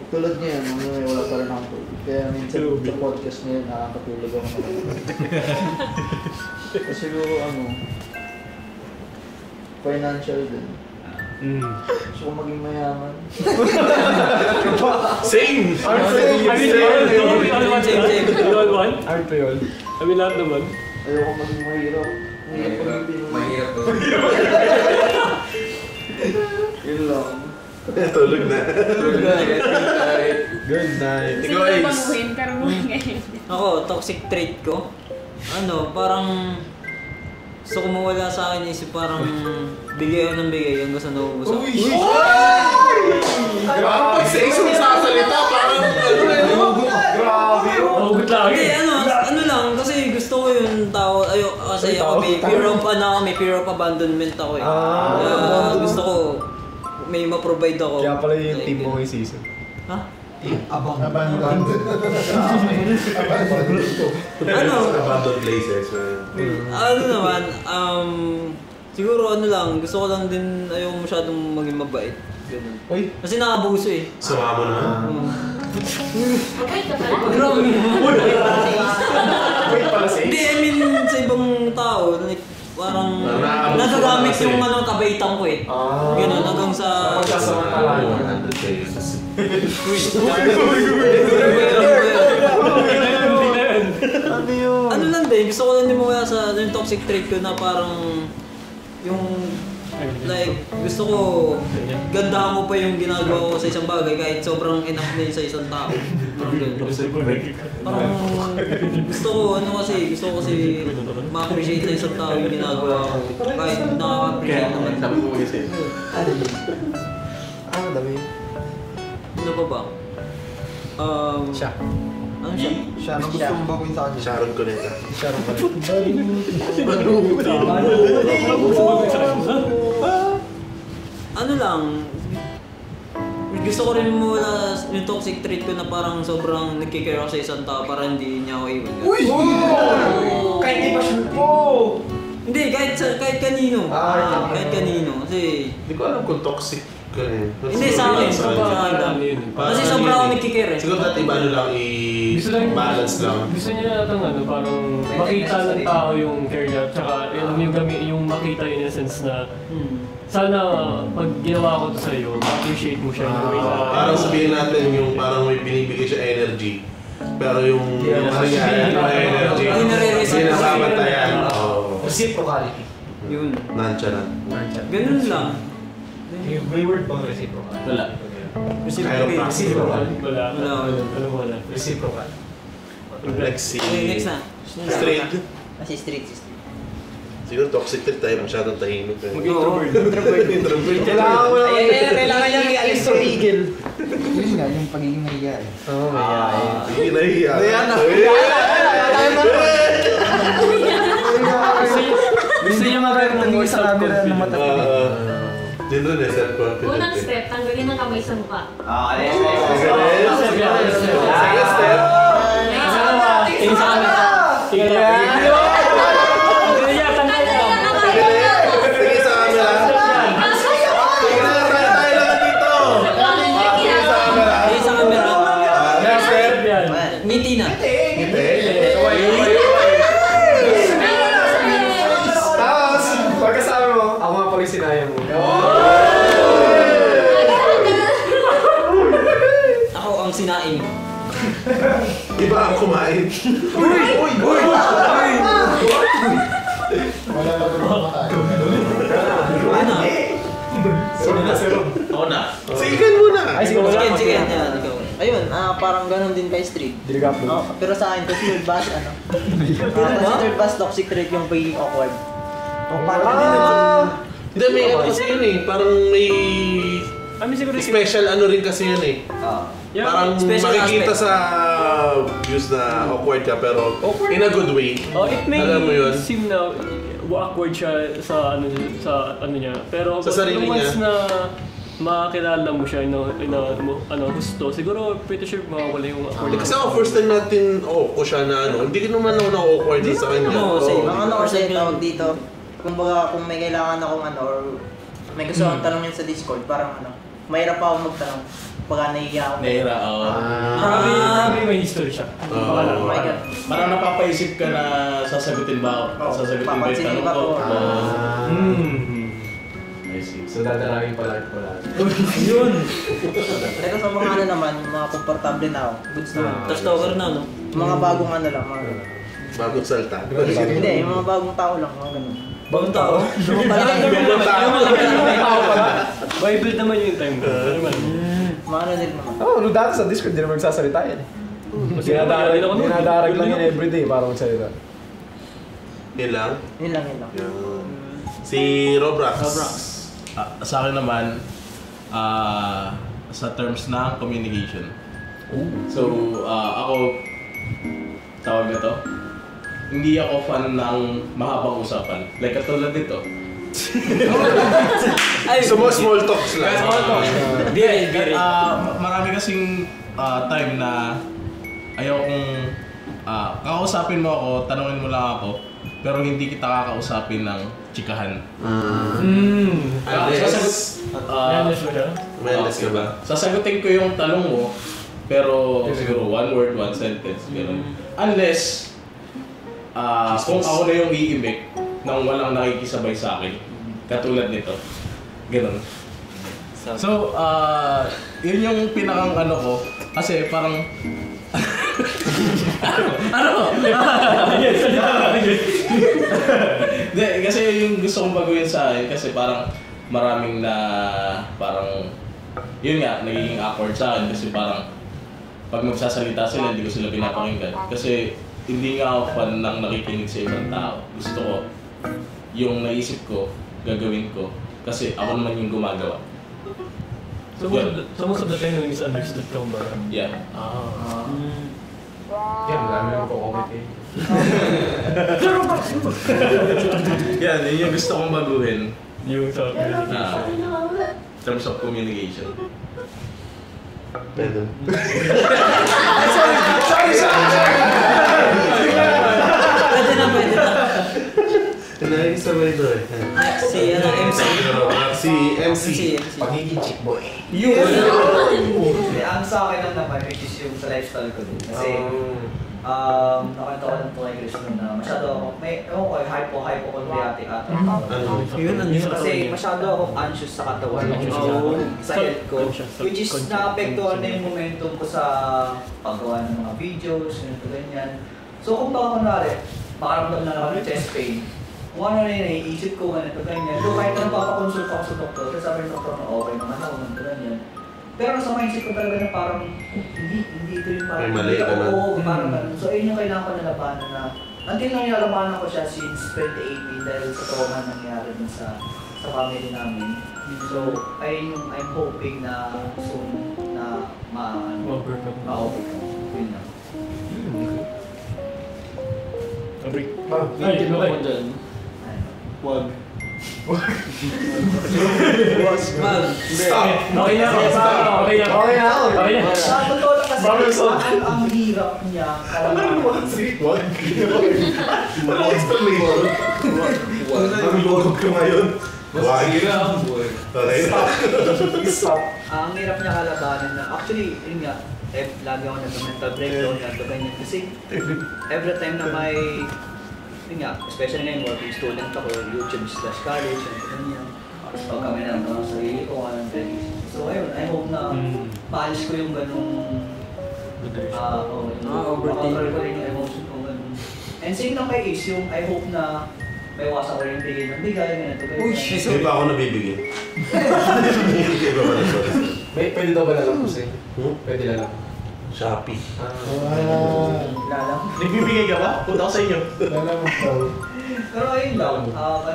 Tulad ngayon, wala pa rin ako tulog. Kaya minsan sa podcast ngayon nakakatulog ako naman. Kasi siguro financial din. Gusto ko maging mayaman. Same! Aren't pa yun? Kami lahat naman. Ayoko maging mahirap. Mahirap to. Yun lang. Tulog na. Good night. Ikaw, Ace. Ako, toxic trait ko. Parang gusto ko mawala sa akin isip parang bigay ako ng bigay hanggang sa naubos ako. Parang pag sa isang sasalita, parang Grabe. Hugot lagi. Hindi, lang, kasi gusto ko yung tao, kasi ako may fear of abandonment ako eh. Gusto ko, may ma-provide ako. Kaya pala yung team mo ngayong season. Ha? Abandoned places. Siguro gusto ko lang din, ayoko masyadong maging mabait. Ganun. Kasi nakabuso eh. Sumama naman. Mabait ka pala? Grabe. Wait pala sa Hindi, I mean sa ibang tao, like, parang nagagamit yung kabaitan ko eh. Ganun, hanggang sa... Ano lang din, gusto ko lang din mawala sa yung toxic trait ko na parang yung like gusto ko gandahan ko pa yung ginagawa ko sa isang bagay kahit sobrang enough na yun sa isang tao. Parang gusto ko gusto ko kasi ma-appreciate na isang tao yung ginagawa ko kahit nakaka-appreciate naman. Dami. Ano pa ba? Siya. Ano siya? Siya, ano gusto mong baguhin sa kanya? Sharon Cuneta. Sharon Ano lang, gusto ko rin mawala yung toxic trait ko na parang sobrang nagkikare ako sa isang tao para hindi niya ako iwan. Uy! Kahit di ba siya? Hindi, kahit kanino. Kahit kanino. Kasi... Hindi ko alam kung toxic ka eh. Hindi, sa akin. Kasi sobrang ako nagkikare. Siguro dati lang i-balance lang. Gusto niya natang parang makita ng tao yung care niya, tsaka yung makita in a sense na sana pag ginawa ko to sa'yo, ma-appreciate mo siya in a way na... Parang sabihin natin yung parang may binibigay siya energy. Pero yung energy, hindi nasabantayan. Reciprocality. Yun. Nonchalant. Ganun lang. May word bang reciprocal? Wala. Reciprocal. Wala. Reciprocal. Next na. Straight. Kasi street. Siguro toxic trait tayo masyadong tahimik. Introvert. Kailangan niyang i-alis sa tigil. Yun nga, yung pagiging mahihain. Oo, mayayain. Hindi nahihiya. Gusto niya magkaroon ng more self-confidence. Din rin eh, self-confidence. Unang step, tanggalin ng kamay sa mukha. Second step. Tingin sa camera. Tingin sa camera. Sige sa camera. Ako ang sinaing. Iba ang kumain. Wala na ba kumakain? Sino na? Ako na. Sigan muna. Ay, sige, Sige, yan, ikaw. Ayun, parang ganun din kay Street. Hindi ka upload. Oh, pero sa akin, kasi third bus, considered bus toxic trait yung pagiging awkward. Hindi, may ano kasi yun eh. Parang may Siguro special ano rin kasi yun eh. Parang special makikita aspect. sa views na awkward ka pero in a good way. It may Alam mo yun? seem na awkward siya sa ano niya. Pero Sa sarili once niya. na makakilala mo siya gusto, siguro pretty sure mawawala yung awkward. Kasi ako first time natin ko siya na ano, hindi naman ako na-awkward din sa kanya. Oo, same. Ang ano kasi tawag dito, kumbaga kung may kailangan akong or may gusto akong tanongin sa Discord, parang mahirap pa akong magtanong. Pagka nahihiya ako. Nahira, oo. Probably may history siya. Oh my God. Parang napapaisip ka na sasagutin ba ako? Sasagutin ba yung Papansinin tanong ba ko? ko? I see. So, dadalangin pala ito pala. Yun. Pero sa mga ano naman, yung mga komportable na ako, goods naman. Tapos talker na, no? Yung mga bagong ano lang, mga Bagong salta. hindi, yung mga bagong tao lang, mga ganun. Bagong tao. Bagong tao. Bible naman yung time ko. Mga ano din naman. Nung dati sa Discord, hindi naman nagsasalita yan. Dinadarag lang yan everyday para magsalita. Yun lang? Yun lang. Yan. Si Robrax. Sa akin naman, sa terms ng communication. So, ako, tawag na to, hindi ako fan ng mahabang usapan. Like katulad dito. So, mo small talks lang. Marami kasing time na ayaw kong kakausapin mo ako, tanungin mo lang ako, pero hindi kita kakausapin ng chikahan. Mayalas ka ba? Sasagutin ko yung tanong mo, pero siguro one word, one sentence, gano'n. Unless, kung ako na yung iimik nang walang nakikisabay sa akin, katulad nito, gano'n. So, yun yung pinakang ano ko, kasi parang... Hindi, kasi yung gusto kong baguhin sa akin, kasi parang maraming na parang yun nga, nagiging awkward sa akin kasi parang pag magsasalita sila, hindi ko sila pinapakinggan. Kasi hindi nga ako fan ng nakikinig sa ibang tao. Gusto ko, yung naisip ko, gagawin ko. Kasi ako naman yung gumagawa. So most of the time, misunderstood ka ba? Yeah. Yan, dami naman po comment eh. Yan, yun yung gusto kong baguhin. Yung sa communication. In terms of communication. Pwede. Pwede na. Nakikisabay doon. Si MC. Pagiging chick boy. Ang sa akin lang naman, which is yung sa lifestyle ko din. Kasi, nakanta ko lang ito kay Chris noon na masyado ako, hypo-hypochondriatic ata. Kasi masyado ako anxious sa katawan. Sa health ko. Which is, naapektuhan na yung momentum ko sa paggawa ng mga videos, ganyan. So kung baka kunwari, makaramdam na ako ng chest pain, kung ano na yun, naiisip ko, ganito, ganyan. So kahit na napapakonsult ako sa doktor, kasi sabi ng doktor na okay naman ako, ganito, ganyan. Pero sa mindset ko talaga na parang, hindi ito yung parang, parang ganun. So ayun yung kailangan ko nalabanan na, until nung nilalabanan ko siya since 2018 dahil sa trauma nangyari dun sa family namin. So, ayun yung I'm hoping na soon na ma-overcome. Yun lang. Ay, no, dyan. Wag. Stop! Okay na. Sa totoo lang kasi, ang hirap niya. Wag. Explanation. Namilolog ka ngayon. Wag. Okay. Stop. Ang hirap niya kalabanin na, actually, yun nga, lagi ako nag-mental breakdown, ganyan. Kasi every time na may, yun nga, especially ngayon, working student ako, YouTube/college, ganyan. pag kami na lang sa sarili ko, anong ready. So ayun, I hope na maalis ko yung ganung overtake ko rin yung emotion ko ganun. And same lang kay Ace, yung I hope na may wasan ko rin bigay ng bigay, ganito. Hindi pa ako nabibigay. Hindi pa pala, sorry. Pwede daw ba lalang po sa'yo? Pwede lalang. Shopee. Lalang. Nagbibigay ka ba? Punta ako sa inyo. Lalang mo. Pero ayun lang.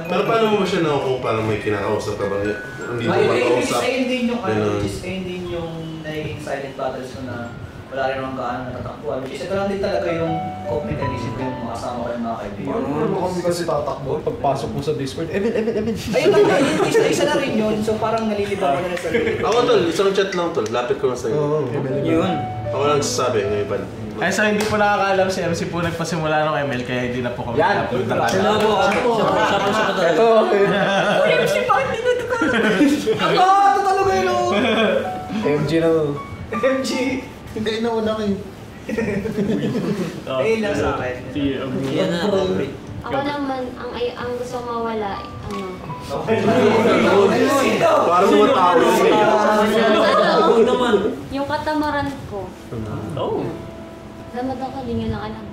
Pero paano mo ba siya nakukuha? Parang may kinakausap ka ba? Hindi mo makausap? Ayun din yung ayun din yung naging silent battles ko na wala rin naman gaano natatakbuhan. Which is ito lang din talaga yung coping mechanism ko yung mga kasama ko yung mga kaibigan. Ano mo kami kasi tatakbo? Pagpasok mo sa Discord, Emil. Ayun lang, isa na rin yun. So parang nalilibang ko na rin sa sarili. Ako tol, isang chat lang tol. Lapit ko na sa'yo. Yun. Ako lang sasabi ng iba. Ay, so hindi po nakakaalam si MC po nagpasimula ng ML kaya hindi na po kami upload ng Siya po talaga. Ito. MC, bakit hindi na ito? Ako, ito talaga yun. MG na. MG. Hindi, nauna kayo. Ayun lang sa akin. Yan na. Ako naman, ang gusto ko mawala, Parang mga tao naman. Yung katamaran ko. Oh. Damad ang kalingan ng alam.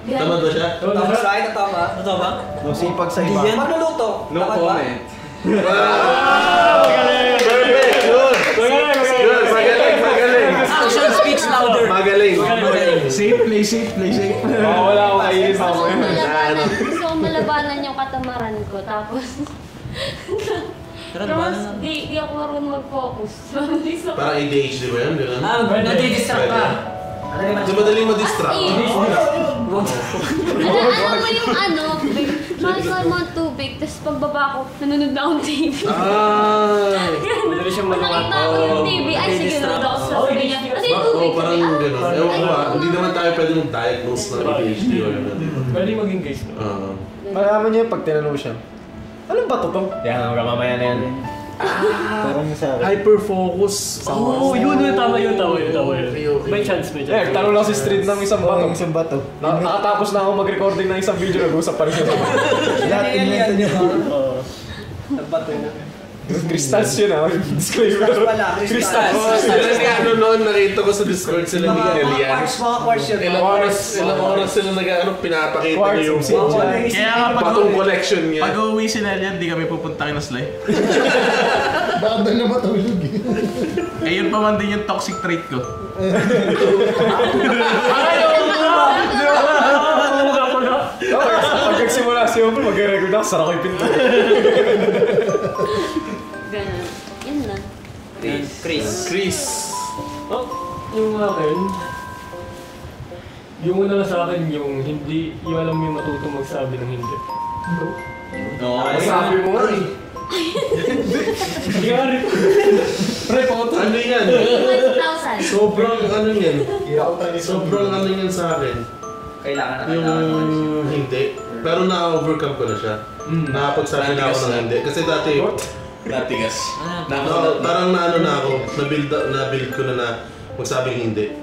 Tamad ba siya? Tama sa akin, tama. Tama? Masipag sa iba. Magluluto. No comment. Magaling! Perfect! Good! Good! Magaling! Action speaks louder. Magaling! Safe, play safe. Wala akong kainin pa ako. Gusto ko malabanan yung katamaran ko. Tapos, di ako marunong mag-focus. Parang ADHD ba yan? Ganun? Nadidistract ka. Di madaling ma-distract. Alam mo yung mahal ko yung mga tubig, tapos pagbaba ko, nanonood na akong TV. Madali siyang Pag nakita ko yung TV, ay sige, nanonood ako sa sabi niya. Kasi yung tubig, Parang gano'n. Ewan ko ba, hindi naman tayo pwede mag-diagnose ng ADHD o yun. Pwede maging case, no? Malaman niyo pag tinanong siya, anong bato to? Yan, mamaya na yan. Parang sa akin. Hyper-focus. Yun. May chance. Tanong lang si Street ng isang bato. Isang bato. Nakatapos na ako mag-recording ng isang video, nag-usap pa rin siya. Lahat invento niya. Nagbato. Crystals yun disclaimer. Crystals. Kasi noon nakita ko sa Discord sila ni Elian. Mga quartz yun. Ilang oras sila pinapakita niyo yung Kaya nga batong collection niya. Pag uwi si Nelian, di kami pupunta na Sly. Baka doon na matulog eh. Eh yun pa man din yung toxic trait ko. Pag nagsimula siya, mag-record ako, sara ko yung pinto. Ganun. Yun na. Chris. Oh, yung akin, yung una lang sa akin yung hindi, yung alam yung matuto magsabi ng hindi. Sabi mo nga eh. Hindi ka rin. Ano yan? 1,000. Sobrang ano yan. Sobrang ano yan sa akin. Kailangan na Yung hindi. Pero na-overcome ko na siya. Nakapagsabi na ako ng hindi. Kasi dati, Natigas. parang naano na ako. Na-build ko na magsabing hindi.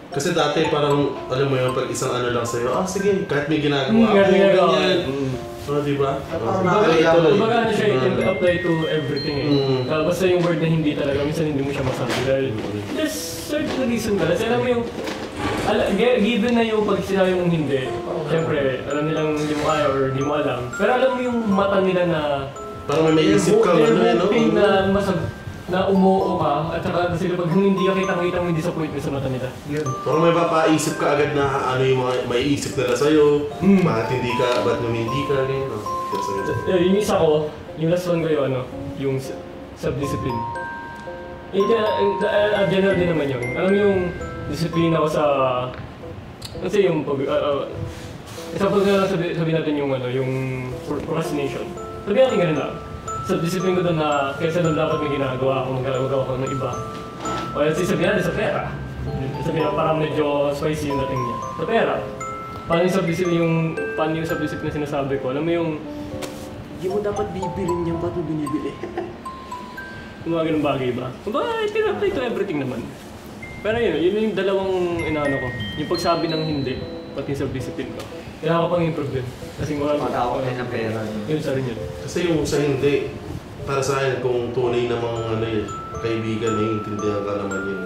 Kasi dati parang, alam mo yun, pag isang ano lang sa'yo, sige, kahit may ginagawa ako, ganyan. Diba? Kumbaga ano siya, you can apply to everything eh. Basta yung word na hindi talaga, minsan hindi mo siya masabi dahil there's certain reason ka. Kasi alam mo yung, given na yung pag sinabi mong hindi, siyempre, alam nilang hindi mo kaya or hindi mo alam. Pero alam mo yung mata nila na parang may isip ka, na umuo ka, at saka sila pag hindi ka kitang-kita mo yung disappointment sa mata nila. Parang may papaisip ka agad na ano yung mga may isip nila sa'yo, bakit hindi ka, ba't hindi ka, ganyan. Yung isa ko, yung last one ko yung self-discipline. General din naman yun. Alam mo yung discipline ako sa... Kasi yung pag... example na lang sabihin natin yung procrastination. Sabihin natin ganun lang. Self-discipline ko doon na kaysa doon dapat may ginagawa ako, magagawa ko ng iba. O sabihin natin sa pera. Sabihin natin parang medyo spicy yung dating niya. Sa pera. Paano yung self-discipline na sinasabi ko? Alam mo yung... Hindi mo dapat bibilin yan, ba't mo binibili? Yung mga ganun bagay ba? Kumbaga, apply to everything naman. Pero yun yung dalawang inaano ko. Yung pagsabi ng hindi, pati yung self-discipline ko. Kailangan ko pang improve din. Kasi wala ako rin ng pera. Yun sa rin yun. Kasi yung sa hindi, para sa akin, kung tunay namang ano yun, kaibigan, naiintindihan ka naman yun.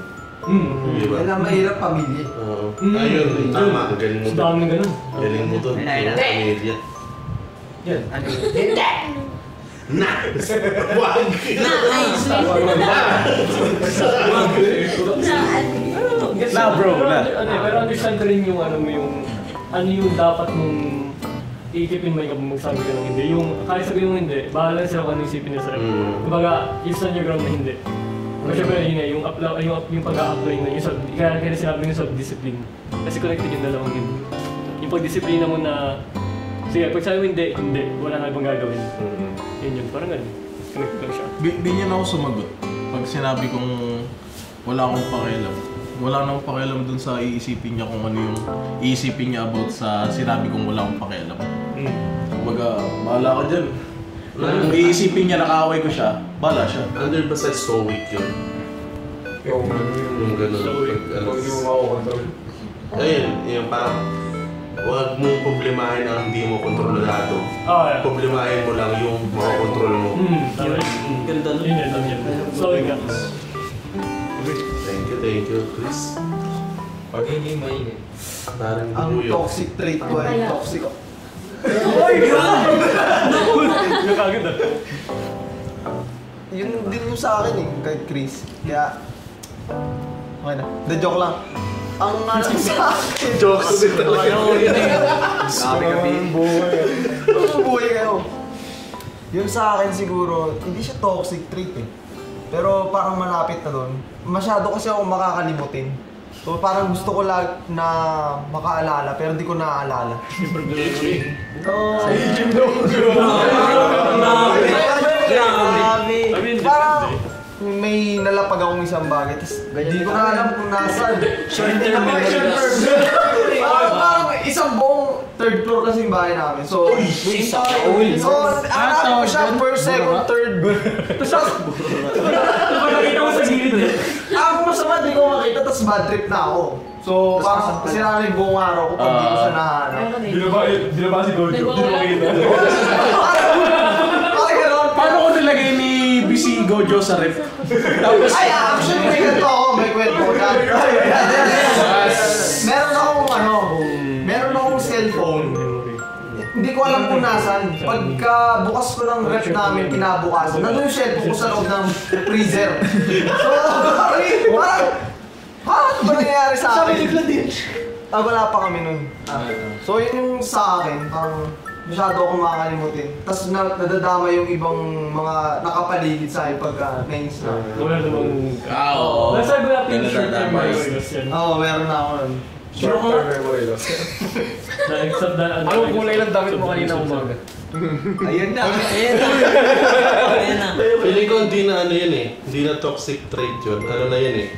Di ba? Kailangan mahirap pamilya. Oo. Ayun, tama. Ang galing mo to. Dami ganun. Galing mo to. Pamilya. Yan. Ano yun? Na! Wag! Na bro, na. Pero understand ko rin yung ano mo yung dapat mong iisipin mo yung magsabi ka ng hindi. Yung kahit sabihin mo hindi, bahala sila kung ano isipin nila sa rep. Kumbaga, you stand your ground na hindi. Pero syempre yun eh, yung pag-a-apply na yung kaya sinabi yung self-discipline. Kasi connected yung dalawang hindi. Yung pag-disiplina mo na, sige, pag sabi mo hindi, wala na ibang gagawin. Yun, parang ganun. Connected lang siya. Binyan ako sumagot. Pag sinabi kong wala akong pakialam. Wala akong pakialam dun sa iisipin niya kung ano yung iisipin niya about sa sinabi kong wala akong pakialam. Kumbaga, bahala ka dyan. Kung iisipin niya nakaaway ko siya, bahala siya. Under ba sa stoic yun? Yung gano'n. Huwag yung makakontrol. Ayun, yung parang huwag mong problemahin ang hindi mo kontrolado. Problemahin mo lang yung makakontrol mo. Ganda nun. Yun. Sorry ka. Thank you, Chris. Pagiging mainit. Parang Ang buyo. toxic trait ko ay toxic. Oh my God! Nakagad ah. Yun din yung sa akin eh, kay Chris. Kaya, okay na. The joke lang. Ang ano sa akin. Jokes din talaga. Sabi kami. Buhay kayo. Yun sa akin siguro, hindi siya toxic trait eh. Pero parang malapit na doon. Masyado kasi ako makakalimutin. So parang gusto ko lang na makaalala pero hindi ko naaalala. Grabe. Parang may nalapag akong isang bagay tapos hindi ko na alam kung nasaan. Short-term memory loss. Parang isang buong third floor kasi yung bahay namin. So, hanapin ko siya first, second, third. Tapos, nakita mo sa gilid eh. ako masama, di ko makita, tapos bad trip na ako. So, parang sira na yung buong araw ko pag di ko siya nahanap. Binaba si Gojo. Hindi mo makita. Paano ko nilagay ni BC Gojo sa ref? Tapos, Ay, actually, may kwento ako. May kwento ko na. Meron akong cellphone. Hindi ko alam kung nasan. Pagka bukas ko ng ref namin, kinabukasan, nandun yung cellphone ko sa loob ng freezer. So, parang, ano ba nangyayari sa akin? Wala pa kami nun. So, yun yung sa akin. Parang, masyado akong makakalimutin. Tapos nadadama yung ibang mga nakapaligid sa akin pagka nains na. Wala namang... Nasabi ko natin yung short-term memory loss yan. Oo, meron na ako nun. Short-term memory loss. Anong kulay ng damit mo kanina umaga? Ayun na. Feeling ko hindi na ano yun eh. Hindi na toxic trait yun. Ano na yun eh.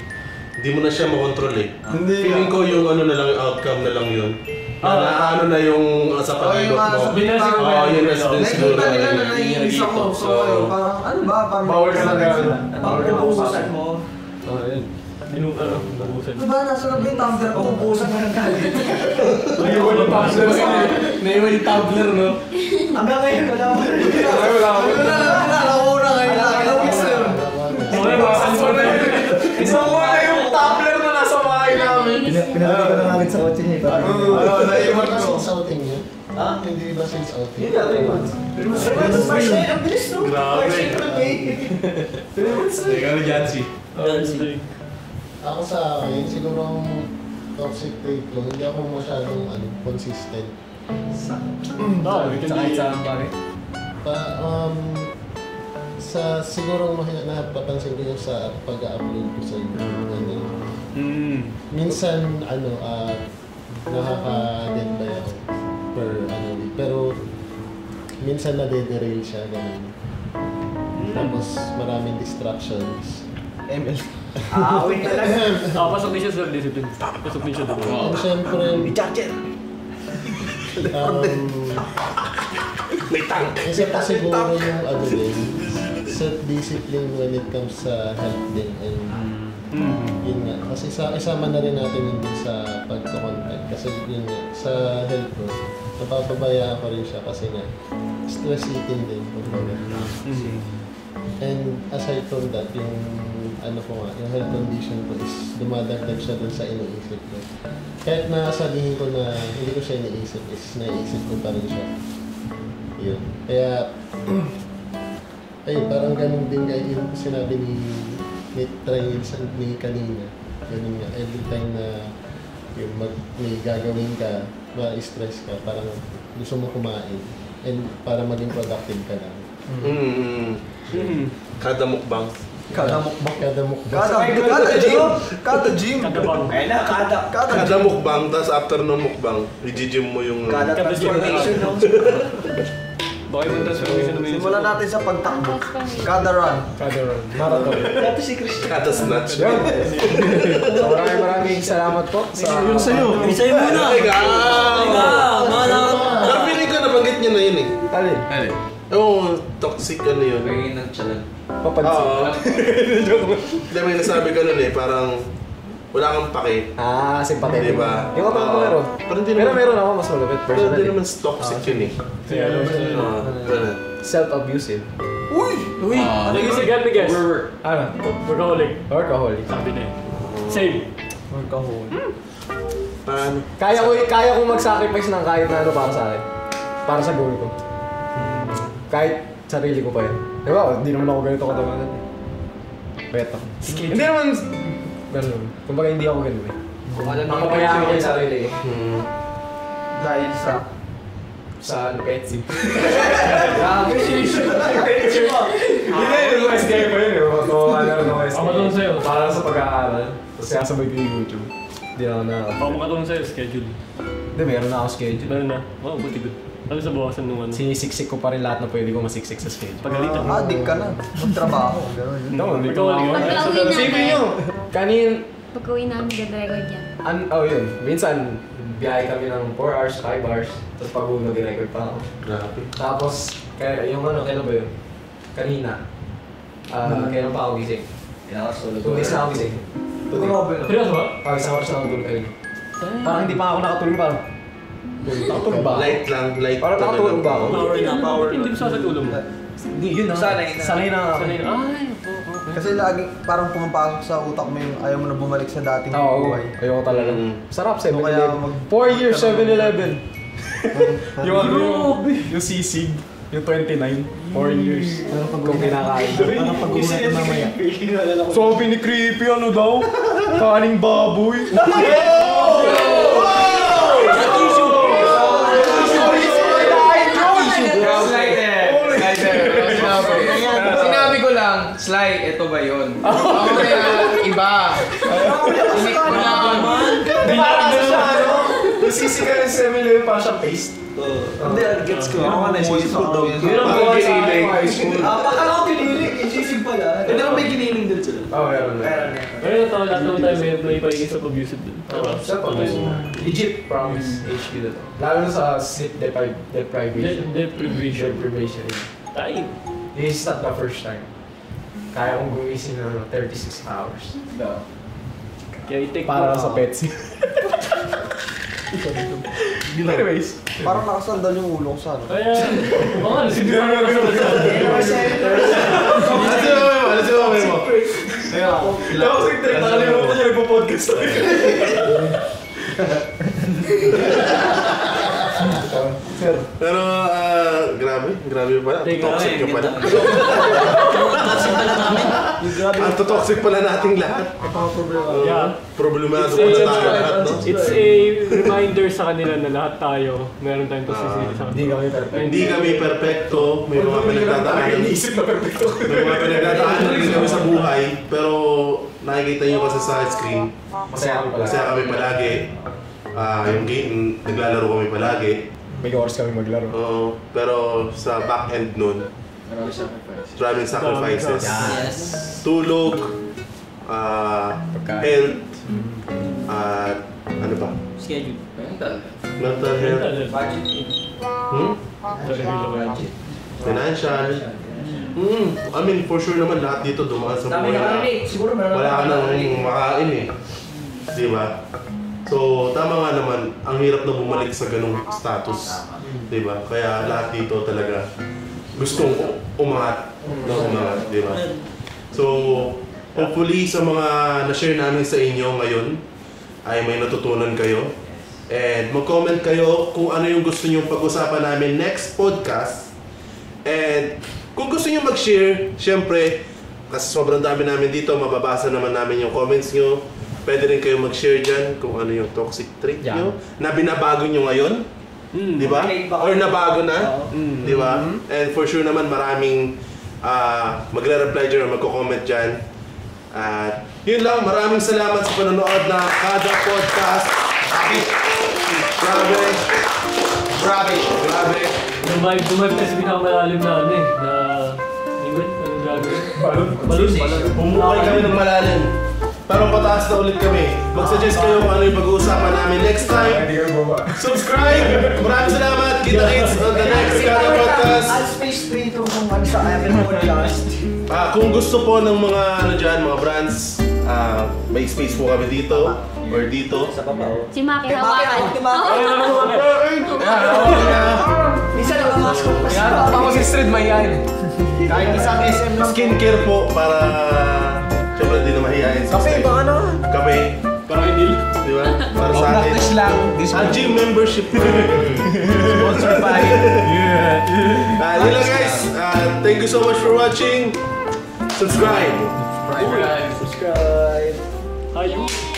Hindi mo na siya makontrol eh. Feeling ko yung ano na lang, yung outcome na lang yun. Ano na yung sa pag-ibot mo. Yun na siguro. Yun na din siguro. Nakikita nila na naiinis ako. So, parang, ano ba? Bawal ka lang gano'n. Bawal ka bubusan mo. Bubusan. Ano ba? Nasa loob yung tumbler ko. Bubusan mo ng galit. naiwan yung tumbler, no? Hanggang ngayon, wala mo rin. Nalauna ngayon lang. Ilang weeks na yun. Isang wala yung tumbler na nasa bahay namin. Pinabili ko na namin sa kotse niya. Naiwan ko. Since outing niya? Hindi ba since outing? Yun na, 3 months. 3 months March na yun, ang bilis no? March, April, May. 3 months na. Ikaw na, Jancy. Ako sa akin, siguro ang toxic trait ko, hindi ako masyadong consistent. Kahit saan bagay. Siguro napapansin ko yung sa pag-upload ko sa YouTube. Minsan, nakaka-get by ako per week. Pero, minsan nadederail siya, ganun. Tapos, maraming distractions. ML. Awin talaga. Pasok din siya sa discipline. Pasok din siya doon. And syempre, I-charger. May tank. isa pa siguro yung din, self-discipline when it comes sa health din. And yun nga, kasi isama na rin natin yun din sa pagko-contact. Kasi yun nga, sa health ko, napapabayaan ko rin siya kasi nga, stress eating din. And aside from that, yung ano ko nga, yung health condition ko is dumadagdag siya dun sa iniisip ko. Kahit na sabihin ko na hindi ko siya iniisip, is naiisip ko pa rin siya. Yun. Kaya, ayun, parang ganun din kayo yung sinabi ni kanina. Ganun nga, every time na yung may gagawin ka, ma-stress ka, parang gusto mo kumain. And para maging productive ka lang. Kada mukbang. Kada mukbang. Kada gym. Ay na, Kada mukbang, tapos after ng mukbang, i-gym mo yung... Kada transformation, no? Baka yung transformation naman. Simulan natin sa pagtakbo. Kada run. Marathon. Dati si Christian. Kada snatch. Maraming salamat po sa... Yung sa'yo. Yung sa'yo muna. Teka! Teka, Pero feeling ko nabanggit niya na yun eh. Alin? Oo, toxic ano yun. Pagiging ng tiyalan. Papansin. Oo. Hindi, may nasabi ka nun eh, parang wala kang pake. Sympathetic. Diba? Yung kapag meron. Pero meron ako mas malapit. Pero hindi naman toxic yun eh. Self-abusive. Uy! Nag-isip yan, Miguel. Ano? Workaholic. Sabi na eh. Same. Workaholic. Paano? Kaya ko mag-sacrifice ng kahit na ano para sa akin. Para sa goal ko. Kahit sarili ko pa yun. Diba? Hindi naman ako ganito katabanan. Beto. Hindi naman... Ganun. Kumbaga hindi ako ganun eh. Nakapayaan ko yung sarili eh. Dahil sa... Sa Petsy. Grabe, Hindi, request kayo pa yun eh. Request Ako doon sa'yo. Para sa pag-aaral. Tapos kasabay ko yung YouTube. Hindi na ako na... Baka makatulong sa'yo, schedule. Hindi, meron na ako schedule. Meron na. Wow, buti good. Ano sa bawasan nung ano? Sinisiksik ko pa rin lahat na pwede ko masiksik sa schedule. Pagalitan. Adik ka na. Magtrabaho. Hindi ko Pag-uwi Sipin nyo! Pag-uwi namin gag-record yan. Yun. Minsan, biyahe kami ng 4 hours, 5 hours. Tapos pag-uwi nag-record pa ako. Grabe. Tapos, yung kailan ba yun? Kanina. Kailan pa ako gising? 2 days na ako gising. 2 days. Seryoso ba? Isang oras na ako tulog kanina. Parang hindi pa ako nakatulog parang. Nakatulog ba? Light lang, light. Parang nakatulog ba ako? Power Hindi mo sasatulong mo. Hindi, yun na. Sanay na ako. Sanay na. Ay, Kasi lagi parang pumapasok sa utak mo yung ayaw mo na bumalik sa dating Oo, buhay. ayoko talaga. Sarap, Kaya 7-Eleven. 4 years, 7-Eleven. Yung sisig, yung 29, 4 years. Kung kinakain. Parang pag-uwi natin mamaya. Sabi ni Creepy, ano daw? Kaning baboy. Sinabi ko lang, Sly, ito ba yun? Iba. Sinik ko lang. Parang siya, ano? Yung sisig ka ng 7-Eleven, parang siyang paste. Hindi, gets ko. Ako na isisip ko daw. Yun ang gawa sa high school. Pakala ko kinilig. Isisip pala. Hindi naman may kiniling din sila. Oo, meron na. pero ito, lahat naman tayo may pagiging self-abusive din. Legit, promise. HQ na to. Lalo na sa sleep deprivation. Deprivation. Tayo. This is not the first time. Kaya kong gumising na 36 hours. Kaya i-take Para sa Petsy. Anyways. Parang nakasandal yung ulo ko sa ano. Kaya, oo nga, siguro na Ano si Mami mo? Tapos nakalimutan ko niya nagpo-podcast tayo. Sir. Pero, grabe pala. Toxic ka pala. Toxic pala namin. Ang toxic pala nating lahat. Yeah. Problemado pala tayo lahat, no? It's a reminder sa kanila na lahat tayo, meron tayong toxicity sa Hindi kanila. kami perfect. Hindi kami perfecto. May mga pinagdadaanan. Iniisip na perfecto. May mga pinagdadaanan din kami sa buhay. Pero nakikita nyo kasi sa screen. Masaya kami pala. Masaya kami palagi. Yung game, naglalaro kami palagi. May oras kami maglaro. Oo. Pero sa back end nun, maraming sacrifices. Yes. Tulog, health, at ano ba? Schedule. Mental health, financial. I mean, for sure naman lahat dito dumaan sa buhay na Siguro wala ka nang makain eh. Di ba? So, tama nga naman, ang hirap na bumalik sa ganung status. Di ba? Kaya lahat dito talaga gustong umangat. Di ba? So, hopefully sa mga na-share namin sa inyo ngayon ay may natutunan kayo. And mag-comment kayo kung ano yung gusto nyo pag-usapan namin next podcast. And kung gusto nyo mag-share, syempre, kasi sobrang dami namin dito, mababasa naman namin yung comments nyo. Pwede rin kayo mag-share dyan kung ano yung toxic trait nyo na binabago nyo ngayon. Di ba? Or nabago na. Di ba? And for sure naman maraming magre-reply dyan or magko-comment dyan. At yun lang, maraming salamat sa panonood ng Kada Podcast. Grabe. Dumive kasi pinakamalalim na ano eh, na... Anong gagawin? Balon. Bumukay kami ng malalim. Pero pataas na ulit kami. Mag-suggest kayo kung ano yung pag-uusapan namin next time. Subscribe! Maraming salamat! Kita-kits on the next Kada Podcast. At space 3 to kung ano sa Apple Podcast. Kung gusto po ng mga ano dyan, mga brands, may space po kami dito or dito. Sa baba. Si Maki, hawakan. Isa lang ang mask ko. Tapos si Street may yan. Kahit isang SM lang. Skincare po para syempre hindi na mahihayin sa Kape, baka na. Kape. Parang hindi. Di ba? Para sa atin. Practice lang. Gym membership. Sponsored by. Yun lang guys. Thank you so much for watching. Subscribe. Subscribe. Ayun.